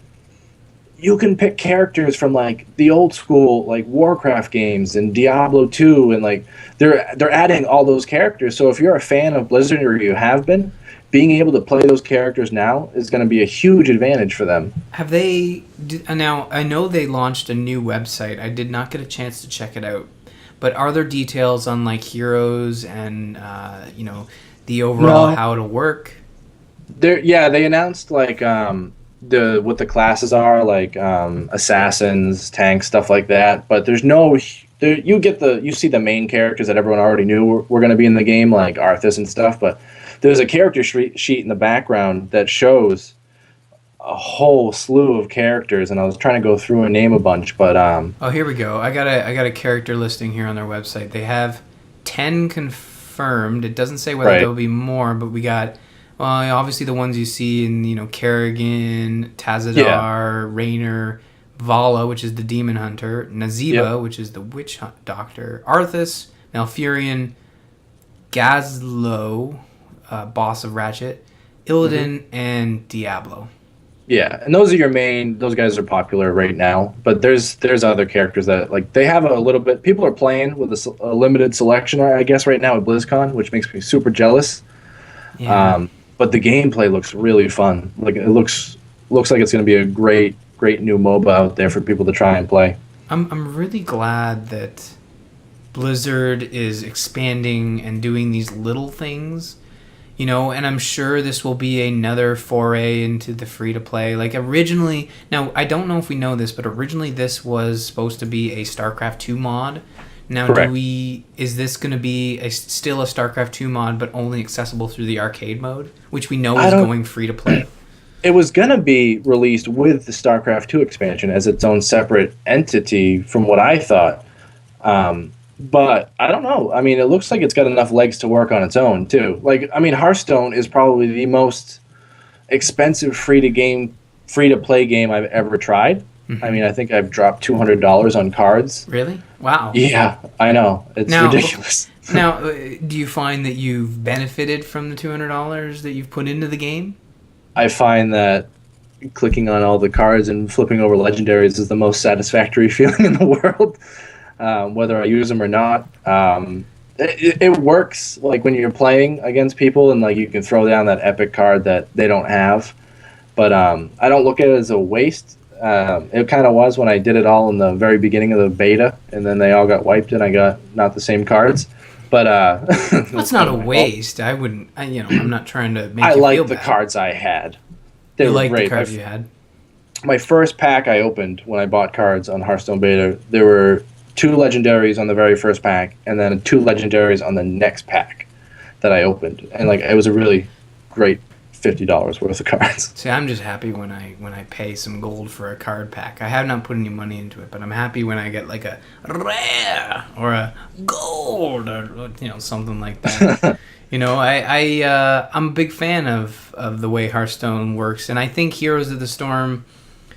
you can pick characters from like the old school like Warcraft games and Diablo 2, and like they're adding all those characters. So if you're a fan of Blizzard, or you have been, being able to play those characters now is going to be a huge advantage for them. Have they... Now, I know they launched a new website. I did not get a chance to check it out. But are there details on, like, heroes and, the overall how it'll work? They announced, like, what the classes are, like assassins, tanks, stuff like that. But there's no... You see the main characters that everyone already knew were going to be in the game, like Arthas and stuff, but there's a character sheet in the background that shows a whole slew of characters, and I was trying to go through and name a bunch, but oh, here we go. I got a character listing here on their website. They have 10 confirmed. It doesn't say whether there'll be more, but we got obviously the ones you see in Kerrigan, Tazadar, Raynor, Vala, which is the Demon Hunter, Naziba, which is the Witch Doctor, Arthas, Malfurion, Gazlo, boss of Ratchet, Illidan, and Diablo. Yeah, and those are your main. Those guys are popular right now, but there's other characters that, like, they have a little bit. People are playing with a limited selection, I guess, right now at BlizzCon, which makes me super jealous. Yeah. But the gameplay looks really fun. Like, it looks like it's going to be a great new MOBA out there for people to try and play. I'm really glad that Blizzard is expanding and doing these little things, and I'm sure this will be another foray into the free-to-play. Like, originally, now, I don't know if we know this, but originally this was supposed to be a StarCraft 2 mod. Now, correct. Is this going to be still a StarCraft 2 mod, but only accessible through the arcade mode, which we know is going free-to-play? It was going to be released with the StarCraft 2 expansion as its own separate entity, from what I thought. But I don't know. I mean, it looks like it's got enough legs to work on its own, too. Like, I mean, HearthStone is probably the most expensive free-to-play game I've ever tried. Mm-hmm. I mean, I think I've dropped $200 on cards. Really? Wow. Yeah, I know. It's ridiculous. Now, do you find that you've benefited from the $200 that you've put into the game? I find that clicking on all the cards and flipping over legendaries is the most satisfactory feeling in the world, whether I use them or not. It works, like, when you're playing against people and, like, you can throw down that epic card that they don't have. But I don't look at it as a waste. It kind of was when I did it all in the very beginning of the beta, and then they all got wiped and I got not the same cards. But that's not a waste. I wouldn't. I'm not trying to make you feel bad. I like the cards I had. They were like great. The cards you had. My first pack I opened when I bought cards on Hearthstone Beta, there were 2 legendaries on the very first pack, and then 2 legendaries on the next pack that I opened, and, like, it was a really great $50 worth of cards. See, I'm just happy when I pay some gold for a card pack. I have not put any money into it, but I'm happy when I get, like, a rare or a gold or something like that. I'm a big fan of the way Hearthstone works, and I think Heroes of the Storm,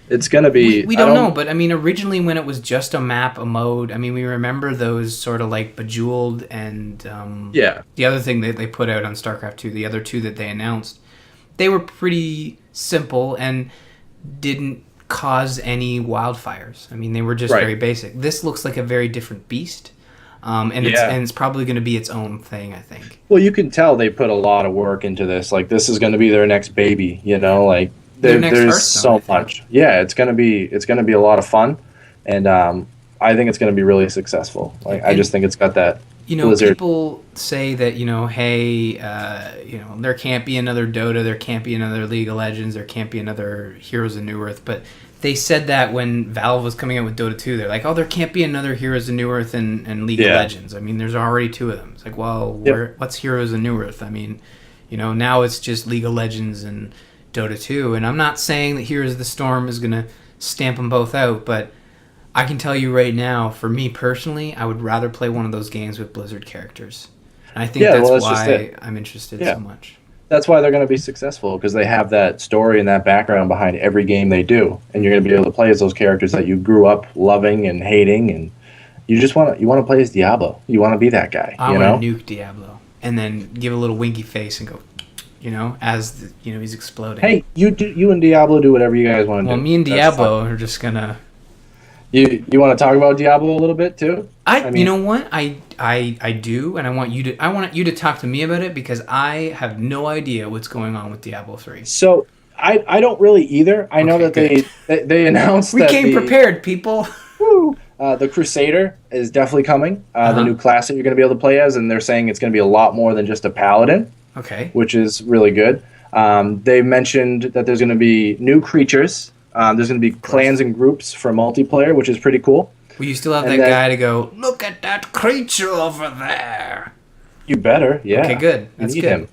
it's gonna be. We don't know, but I mean, originally when it was just a map, a mode, I mean, we remember those sort of like Bejeweled and the other thing that they put out on StarCraft 2, the other 2 that they announced. They were pretty simple and didn't cause any wildfires. I mean, they were just very basic. This looks like a very different beast, and it's probably going to be its own thing, I think. Well, you can tell they put a lot of work into this. Like, this is going to be their next baby. Like, there's so much. Yeah, it's going to be a lot of fun, and I think it's going to be really successful. Like, I just think it's got that. Blizzard. People say that, hey, there can't be another Dota, there can't be another League of Legends, there can't be another Heroes of Newerth, but they said that when Valve was coming out with Dota 2, they're like, oh, there can't be another Heroes of Newerth and League of Legends. I mean, there's already 2 of them. It's like, well, what's Heroes of Newerth? I mean, now it's just League of Legends and Dota 2, and I'm not saying that Heroes of the Storm is going to stamp them both out, but I can tell you right now, for me personally, I would rather play one of those games with Blizzard characters. And I think that's why I'm interested so much. That's why they're going to be successful, because they have that story and that background behind every game they do, and you're going to be able to play as those characters that you grew up loving and hating, and you just want to play as Diablo. You want to be that guy. I want to nuke Diablo, and then give a little winky face and go, as he's exploding. Hey, you and Diablo do whatever you guys want to do. Well, me and Diablo are just gonna. You want to talk about Diablo a little bit too? I You mean, know what? I do, and I want you to talk to me about it because I have no idea what's going on with Diablo 3. so I don't really either. I know Okay, that good. they announced We that came prepared, people. the Crusader is definitely coming. The Uh-huh. new class that you're going to be able to play as, and they're saying it's going to be a lot more than just a paladin, Okay. which is really good. They mentioned that there's going to be new creatures. There's going to be Of course. clans and groups for multiplayer, which is pretty cool. Will you still have And that then guy to go, look at that creature over there? you better, Okay, yeah, good. you That's need good.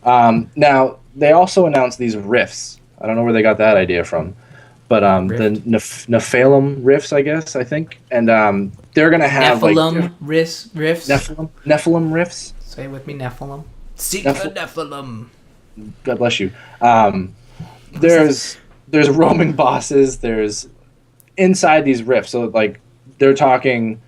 him. Now they also announced these rifts. I don't know where they got that idea from, but the Rift. Nephilim rifts, I think, and they're gonna have like Nephilim rifts. Nephilim rifts. Say it with me, Nephilim. Seek the Neph- Nephilim. God bless you. There's roaming bosses. There's inside these rifts. So like they're talking,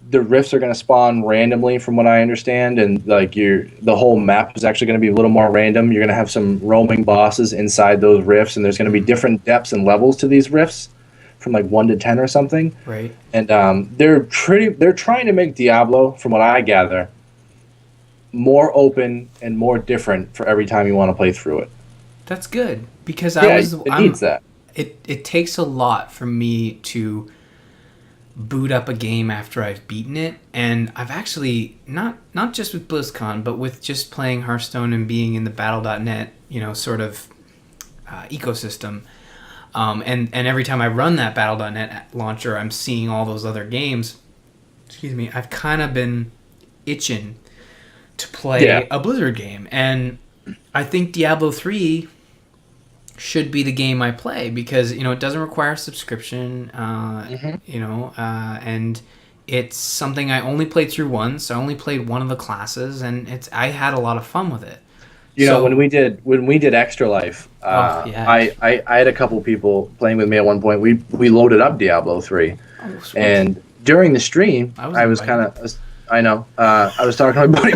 the rifts are going to spawn randomly, from what I understand, and like the whole map is actually going to be a little more random. You're going to have some roaming bosses inside those rifts, and there's going to be different depths and levels to these rifts, from like 1 to 10 or something. Right. And they're trying to make Diablo, from what I gather, more open and more different for every time you want to play through it. That's good because Yeah, it needs that. It takes a lot for me to boot up a game after I've beaten it, and I've actually not just with BlizzCon, but with just playing Hearthstone and being in the Battle.net, sort of ecosystem. And every time I run that Battle.net launcher, I'm seeing all those other games. Excuse me. I've kind of been itching to play a Blizzard game, and I think Diablo 3 should be the game I play because it doesn't require a subscription, and it's something I only played through once. I only played one of the classes, and I had a lot of fun with it. When we did Extra Life, Oh, yeah. I had a couple people playing with me at one point. We loaded up Diablo 3, and during the stream, I was kind of, I know, I was talking to my buddy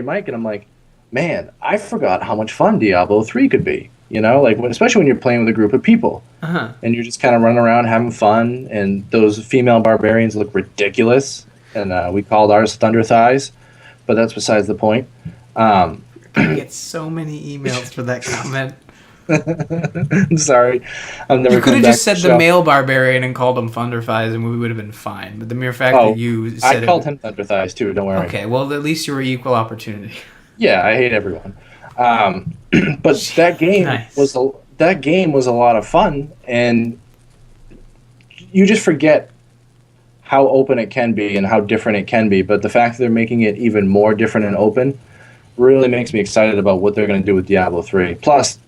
Mike. And I'm like, man, I forgot how much fun Diablo 3 could be. Especially when you're playing with a group of people, and you're just kind of running around having fun. And those female barbarians look ridiculous, and we called ours Thunder Thighs, but that's besides the point. I get so many emails for that comment. I'm sorry, I've never. You could have just said the the male barbarian and called him Thunder Thighs, and we would have been fine. But the mere fact that you said I called him Thunder Thighs too. Don't worry. Okay, well at least you were equal opportunity. Yeah, I hate everyone. But that game was a lot of fun, and you just forget how open it can be and how different it can be. But the fact that they're making it even more different and open really makes me excited about what they're going to do with Diablo 3. Plus,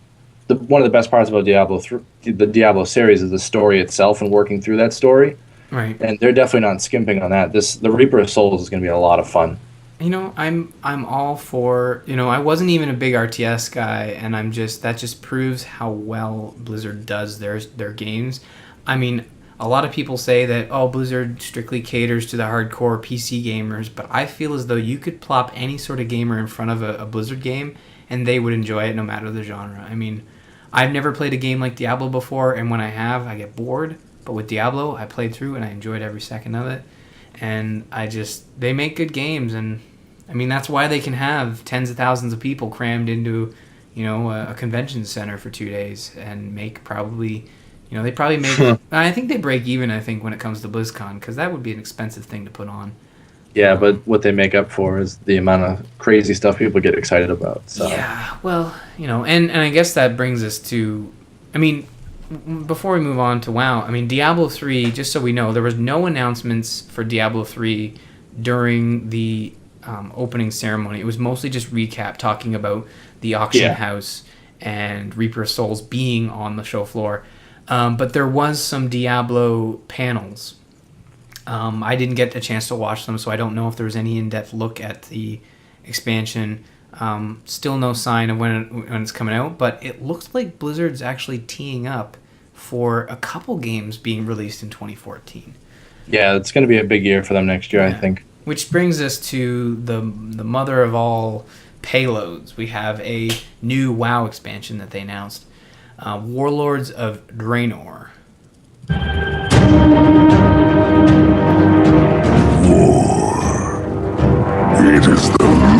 one of the best parts about Diablo 3, the Diablo series, is the story itself and working through that story. Right. And they're definitely not skimping on that. The Reaper of Souls is going to be a lot of fun. I'm all for, I wasn't even a big RTS guy, and that just proves how well Blizzard does their games. I mean, a lot of people say that, Blizzard strictly caters to the hardcore PC gamers, but I feel as though you could plop any sort of gamer in front of a Blizzard game, and they would enjoy it no matter the genre. I mean, I've never played a game like Diablo before, and when I have, I get bored. But with Diablo, I played through, and I enjoyed every second of it. And they make good games, and I mean, that's why they can have tens of thousands of people crammed into, a convention center for 2 days and make probably, they probably make, I think they break even, when it comes to BlizzCon, because that would be an expensive thing to put on. Yeah, but what they make up for is the amount of crazy stuff people get excited about. So. Yeah, well, and I guess that brings us to, before we move on to WoW, Diablo 3, just so we know, there was no announcements for Diablo 3 during the opening ceremony. It was mostly just recap, talking about the auction house and Reaper of Souls being on the show floor. But there was some Diablo panels. I didn't get a chance to watch them, so I don't know if there was any in-depth look at the expansion. Still no sign of when it's coming out, but it looks like Blizzard's actually teeing up for a couple games being released in 2014. Yeah, it's going to be a big year for them next year, I think. Which brings us to the mother of all payloads. We have a new WoW expansion that they announced, Warlords of Draenor.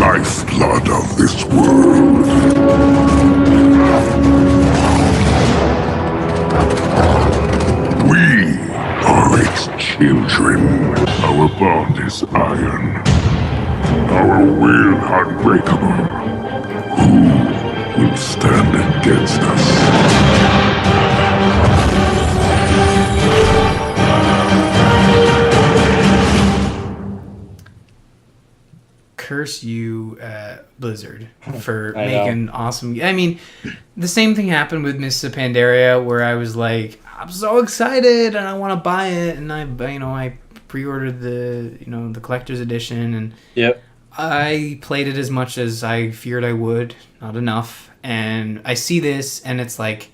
lifeblood of this world. We are its children. Our bond is iron. Our will unbreakable. Who will stand against us? Curse you, Blizzard, for I making awesome. I mean, the same thing happened with Mists of Pandaria, where I was like, I'm so excited and I want to buy it, and I pre-ordered the collector's edition, and Yep. I played it as much as I feared I would, not enough, and I see this and it's like,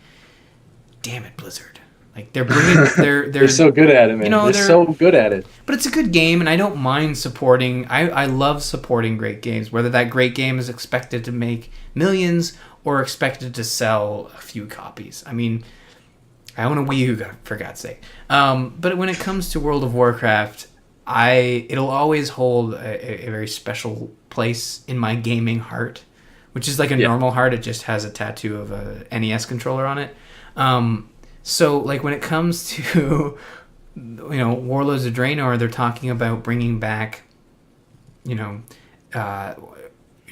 damn it, Blizzard. Like they're bringing, They're so good at it, man. They're so good at it. But it's a good game, and I don't mind supporting. I love supporting great games, whether that great game is expected to make millions or expected to sell a few copies. I mean, I own a Wii U, for God's sake. But when it comes to World of Warcraft, it'll always hold a very special place in my gaming heart, which is like a normal heart. It just has a tattoo of a NES controller on it. So, like, when it comes to, Warlords of Draenor, they're talking about bringing back,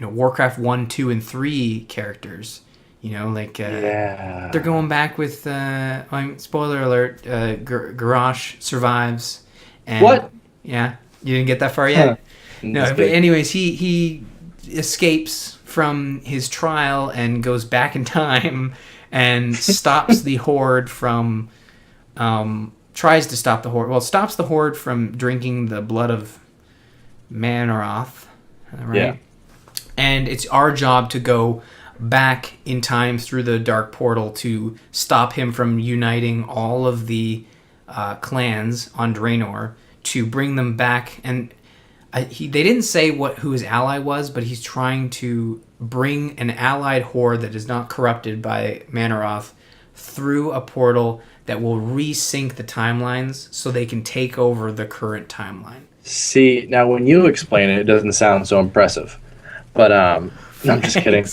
Warcraft 1, 2, and 3 characters. They're going back with, spoiler alert, Garrosh survives. And, what? Yeah, you didn't get that far yet? Huh. No, but anyways, he escapes from his trial and goes back in time and stops the Horde from, stops the Horde from drinking the blood of Manaroth, right? Yeah. And it's our job to go back in time through the dark portal to stop him from uniting all of the clans on Draenor to bring them back. And they didn't say who his ally was, but he's trying to bring an allied horde that is not corrupted by Manaroth through a portal that will resync the timelines so they can take over the current timeline. See, now when you explain it, it doesn't sound so impressive. But, no, I'm just kidding.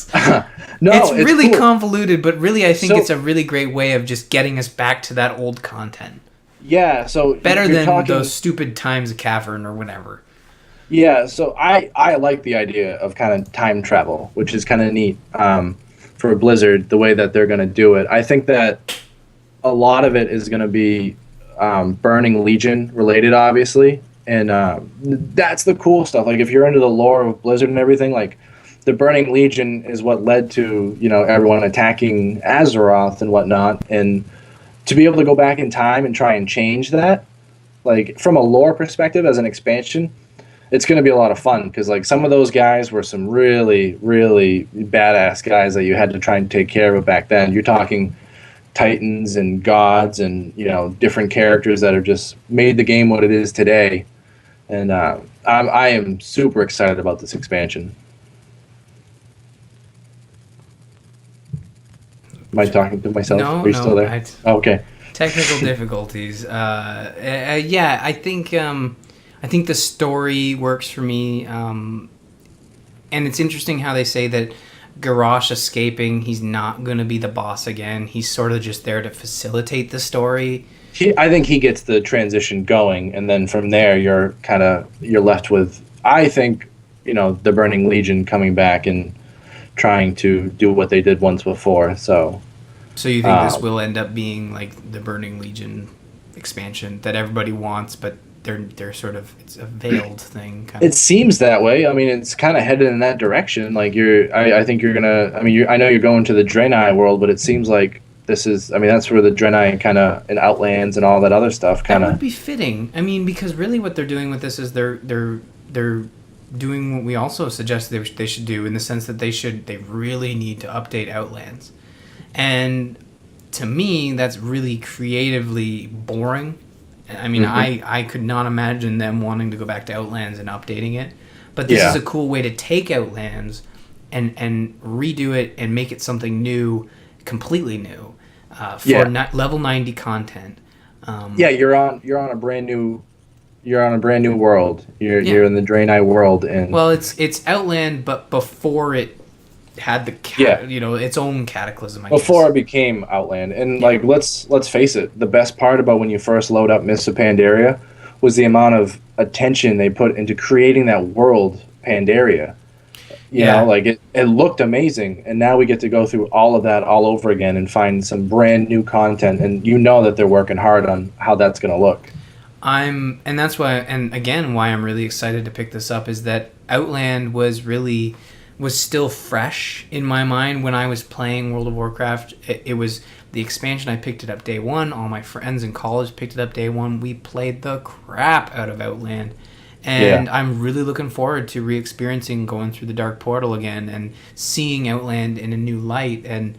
No, it's really cool. Convoluted, but really I think it's a really great way of just getting us back to that old content. Yeah, so... Better than those stupid Times of Cavern or whatever. Yeah, so I like the idea of kind of time travel, which is kind of neat for Blizzard, the way that they're going to do it. I think that a lot of it is going to be Burning Legion related, obviously, and that's the cool stuff. Like, if you're into the lore of Blizzard and everything, like, the Burning Legion is what led to, everyone attacking Azeroth and whatnot, and to be able to go back in time and try and change that, like, from a lore perspective as an expansion, it's going to be a lot of fun, because like some of those guys were some really, really badass guys that you had to try and take care of back then. You're talking titans and gods and different characters that have just made the game what it is today. And I am super excited about this expansion. Am I talking to myself? No, Are you still there? Okay. Technical difficulties. Yeah, I think the story works for me, and it's interesting how they say that Garrosh escaping, he's not going to be the boss again. He's sort of just there to facilitate the story. I think he gets the transition going, and then from there you're left with, I think, the Burning Legion coming back and trying to do what they did once before. So you think this will end up being like the Burning Legion expansion that everybody wants, but they're sort of, it's a veiled thing. It seems that way. I mean, it's kind of headed in that direction. Like I think you're gonna. I mean, I know you're going to the Draenei world, but it seems like this is. I mean, that's where the Draenei kind of and Outlands and all that other stuff kind of. That would be fitting. I mean, because really, what they're doing with this is they're doing what we also suggest they should do, in the sense that they really need to update Outlands, and to me, that's really creatively boring. I mean, I could not imagine them wanting to go back to Outlands and updating it. But this is a cool way to take Outlands and redo it and make it something new, completely new, for level 90 content. You're on a brand new you're on a brand new world. You're in the Draenei world, and well, it's Outland, but before it had its own cataclysm. Before it became Outland, and like let's face it, the best part about when you first load up Mists of Pandaria was the amount of attention they put into creating that world, Pandaria. You know, like it looked amazing, and now we get to go through all of that all over again and find some brand new content, and you know that they're working hard on how that's going to look. And that's why, and again, why I'm really excited to pick this up is that Outland was still fresh in my mind when I was playing World of Warcraft. It was the expansion. I picked it up day one. All my friends in college picked it up day one. We played the crap out of Outland. And I'm really looking forward to re-experiencing going through the Dark Portal again and seeing Outland in a new light. And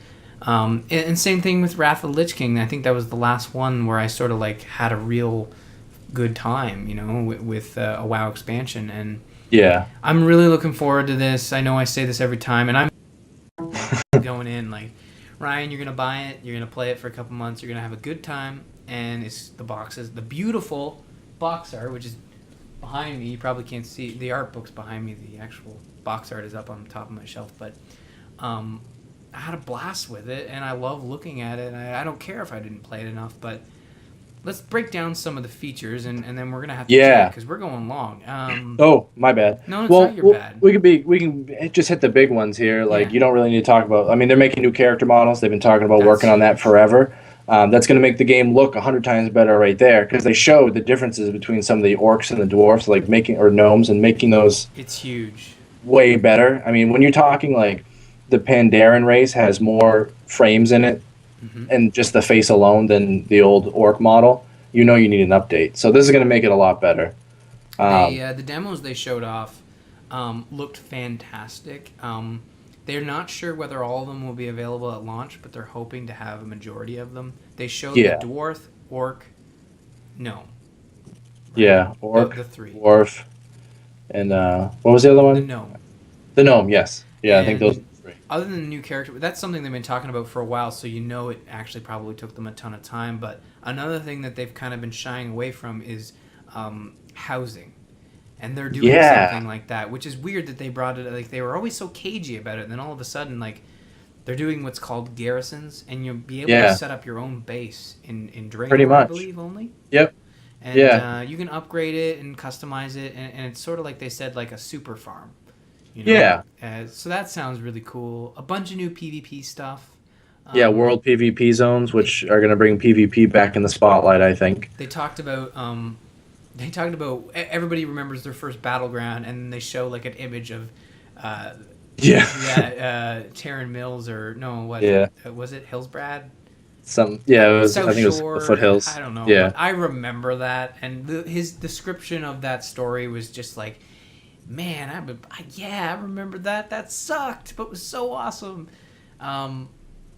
same thing with Wrath of the Lich King. I think that was the last one where I sort of like had a real good time, you know, with a WoW expansion. And I'm really looking forward to this. I know I say this every time, and I'm going in like, Ryan, you're gonna buy it, you're gonna play it for a couple months, you're gonna have a good time, and it's the beautiful box art, which is behind me. You probably can't see the art book's behind me. The actual box art is up on the top of my shelf, but I had a blast with it, and I love looking at it. And I don't care if I didn't play it enough, but let's break down some of the features, and then we're gonna have to check because we're going long. Oh, my bad. No, it's not your bad. We can just hit the big ones here. Like you don't really need to talk about. I mean, they're making new character models. They've been talking about working on that forever. That's going to make the game look 100 times better right there because they showed the differences between some of the orcs and the dwarfs, like gnomes, and making those. It's huge. Way better. I mean, when you're talking like the Pandaren race has more frames in it, and just the face alone than the old orc model, you know you need an update. So this is going to make it a lot better. The demos they showed off looked fantastic. They're not sure whether all of them will be available at launch, but they're hoping to have a majority of them. They showed the dwarf, orc, gnome. Yeah, orc, the three. dwarf, and what was the other one? The gnome. The gnome, yes. Yeah, I think those are the three. Other than the new character, that's something they've been talking about for a while, so you know it actually probably took them a ton of time. But another thing that they've kind of been shying away from is housing. And they're doing something like that, which is weird that they brought it. Like, they were always so cagey about it, and then all of a sudden, like, they're doing what's called garrisons, and you'll be able to set up your own base in Draenor, pretty much. I believe, only. Yep. And you can upgrade it and customize it, and it's sort of like they said, like a super farm. You know? Yeah. So that sounds really cool. A bunch of new PvP stuff. World PvP zones, which are going to bring PvP back in the spotlight, I think. They talked about everybody remembers their first battleground, and they show like an image of Terran Mills was it Hillsbrad? It was. South I think Shore, it was the Foothills. I don't know. Yeah, but I remember that, and his description of that story was just like, man, I remember that. That sucked, but was so awesome.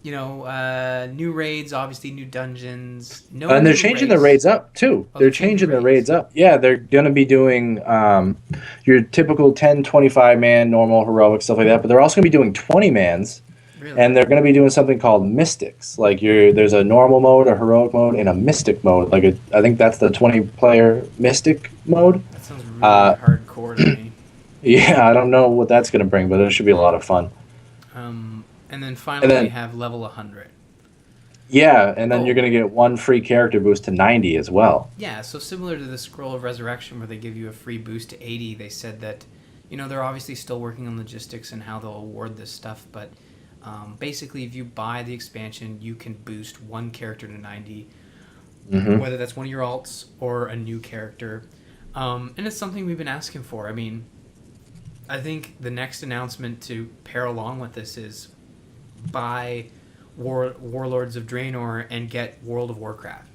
New raids, obviously new dungeons. And they're changing the raids up too. They're changing the raids up. Yeah, they're going to be doing your typical 10, 25 man, normal, heroic, stuff like that. But they're also going to be doing 20 mans. Really? And they're going to be doing something called mystics. Like there's a normal mode, a heroic mode, and a mystic mode. I think that's the 20-player mystic mode. That sounds really hardcore to me. Yeah, I don't know what that's going to bring, but it should be a lot of fun. And then finally we have level 100. Yeah, and then you're going to get one free character boost to 90 as well. Yeah, so similar to the Scroll of Resurrection where they give you a free boost to 80, they said that, they're obviously still working on logistics and how they'll award this stuff, but basically if you buy the expansion, you can boost one character to 90, whether that's one of your alts or a new character. And it's something we've been asking for. I mean, I think the next announcement to pair along with this is buy Warlords of Draenor and get World of Warcraft.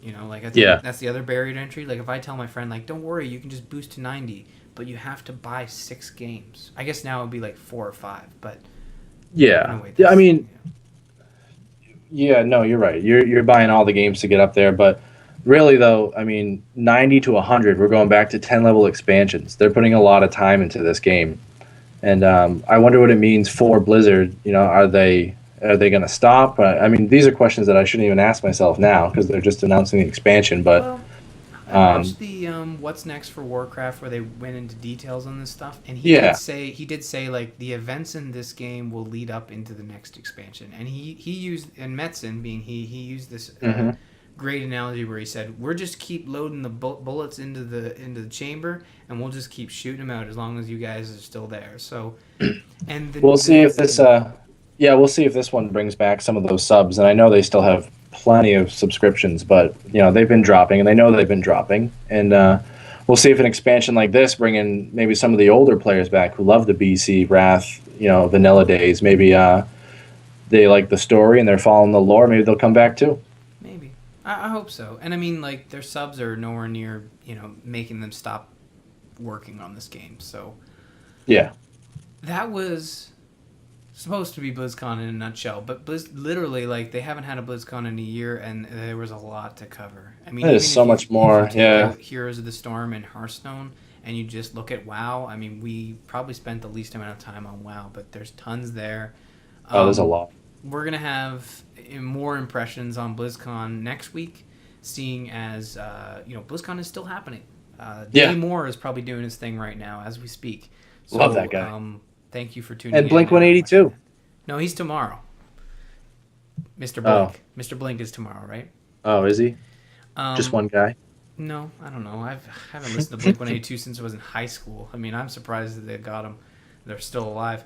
I think that's the other barrier to entry. Like, if I tell my friend, like, don't worry, you can just boost to 90, but you have to buy 6 games. I guess now it would be like 4 or 5, but... Yeah. I mean... Yeah, no, you're right. You're buying all the games to get up there, but really, though, I mean, 90 to 100, we're going back to 10-level expansions. They're putting a lot of time into this game. And I wonder what it means for Blizzard. Are they going to stop? I mean, these are questions that I shouldn't even ask myself now because they're just announcing the expansion. But I watched the What's Next for Warcraft, where they went into details on this stuff, and he did say like the events in this game will lead up into the next expansion, and he used, and Metzen being he used this great analogy where he said, we're just keep loading the bullets into the chamber, and we'll just keep shooting them out as long as you guys are still there. So, and we'll see if this we'll see if this one brings back some of those subs, and I know they still have plenty of subscriptions, but they've been dropping, and they know they've been dropping, and we'll see if an expansion like this bring in maybe some of the older players back who love the BC Wrath vanilla days. Maybe they like the story and they're following the lore. Maybe they'll come back too. Maybe. I hope so. And I mean, like, their subs are nowhere near making them stop working on this game. So yeah, that was supposed to be BlizzCon in a nutshell, but literally, like, they haven't had a BlizzCon in a year, and there was a lot to cover. I mean, there's so much more. Yeah, Heroes of the Storm and HearthStone, and you just look at WoW. I mean, we probably spent the least amount of time on WoW, but there's tons there. There's a lot. We're gonna have more impressions on BlizzCon next week, seeing as BlizzCon is still happening. Jay Moore is probably doing his thing right now as we speak. So, love that guy. Thank you for tuning in. And Blink 182. No, he's tomorrow. Mr. Blink. Oh. Mr. Blink is tomorrow, right? Oh, is he? Just one guy? No, I don't know. I haven't listened to Blink 182 since I was in high school. I mean, I'm surprised that they got him. They're still alive.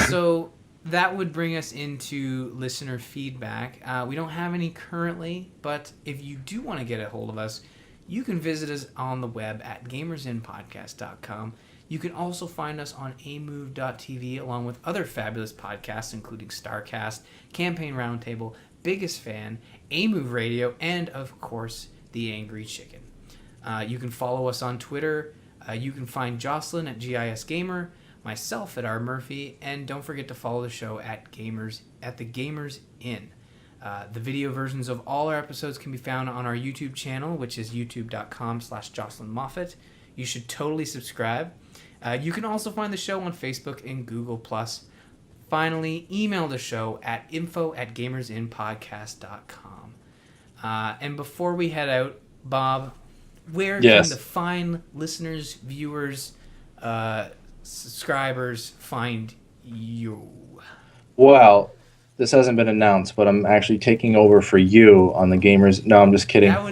So that would bring us into listener feedback. We don't have any currently, but if you do want to get a hold of us, you can visit us on the web at gamersinpodcast.com. You can also find us on amove.tv along with other fabulous podcasts, including StarCast, Campaign Roundtable, Biggest Fan, Amove Radio, and, of course, The Angry Chicken. You can follow us on Twitter. You can find Jocelyn at GISGamer, myself at R. Murphy, and don't forget to follow the show at the Gamers Inn. The video versions of all our episodes can be found on our YouTube channel, which is youtube.com/Jocelyn Moffat. You should totally subscribe. You can also find the show on Facebook and Google+. Finally, email the show at info@gamersinpodcast.com. And before we head out, Bob, where can the fine listeners, viewers, subscribers find you? Well, this hasn't been announced, but I'm actually taking over for you on the Gamers. No, I'm just kidding. That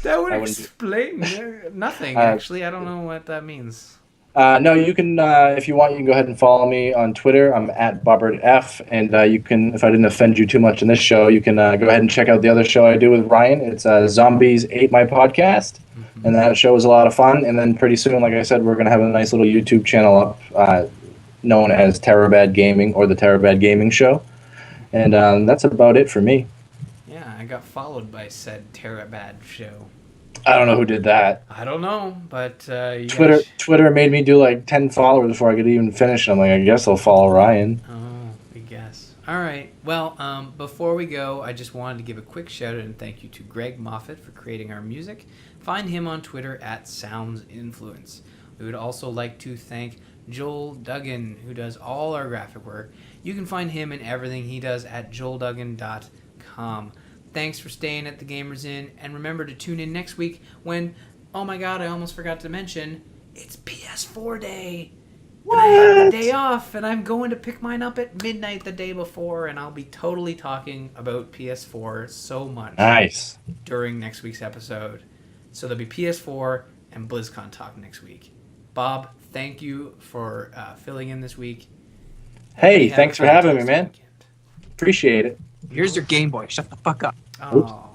would explain nothing, actually. I don't know what that means. No, you can, if you want, you can go ahead and follow me on Twitter. I'm at BobbertF, and you can, if I didn't offend you too much in this show, you can go ahead and check out the other show I do with Ryan. It's Zombies Ate My Podcast, and that show is a lot of fun. And then pretty soon, like I said, we're going to have a nice little YouTube channel up known as Terabad Gaming, or the Terabad Gaming Show. And that's about it for me. Yeah, I got followed by said Terabad show. I don't know who did that. I don't know, but Twitter made me do like 10 followers before I could even finish. I'm like, I guess I'll follow Ryan. Oh, I guess. All right. Well, before we go, I just wanted to give a quick shout out and thank you to Greg Moffat for creating our music. Find him on Twitter at SoundsInfluence. We would also like to thank Joel Duggan, who does all our graphic work. You can find him and everything he does at joelduggan.com. Thanks for staying at the Gamers Inn, and remember to tune in next week when, oh my god, I almost forgot to mention, it's PS4 day. What? And I have the day off, and I'm going to pick mine up at midnight the day before, and I'll be totally talking about PS4 so much. Nice. During next week's episode. So there'll be PS4 and BlizzCon talk next week. Bob, thank you for filling in this week. Hey, thanks for having me, man. Weekend. Appreciate it. Here's your Game Boy. Shut the fuck up. Oh.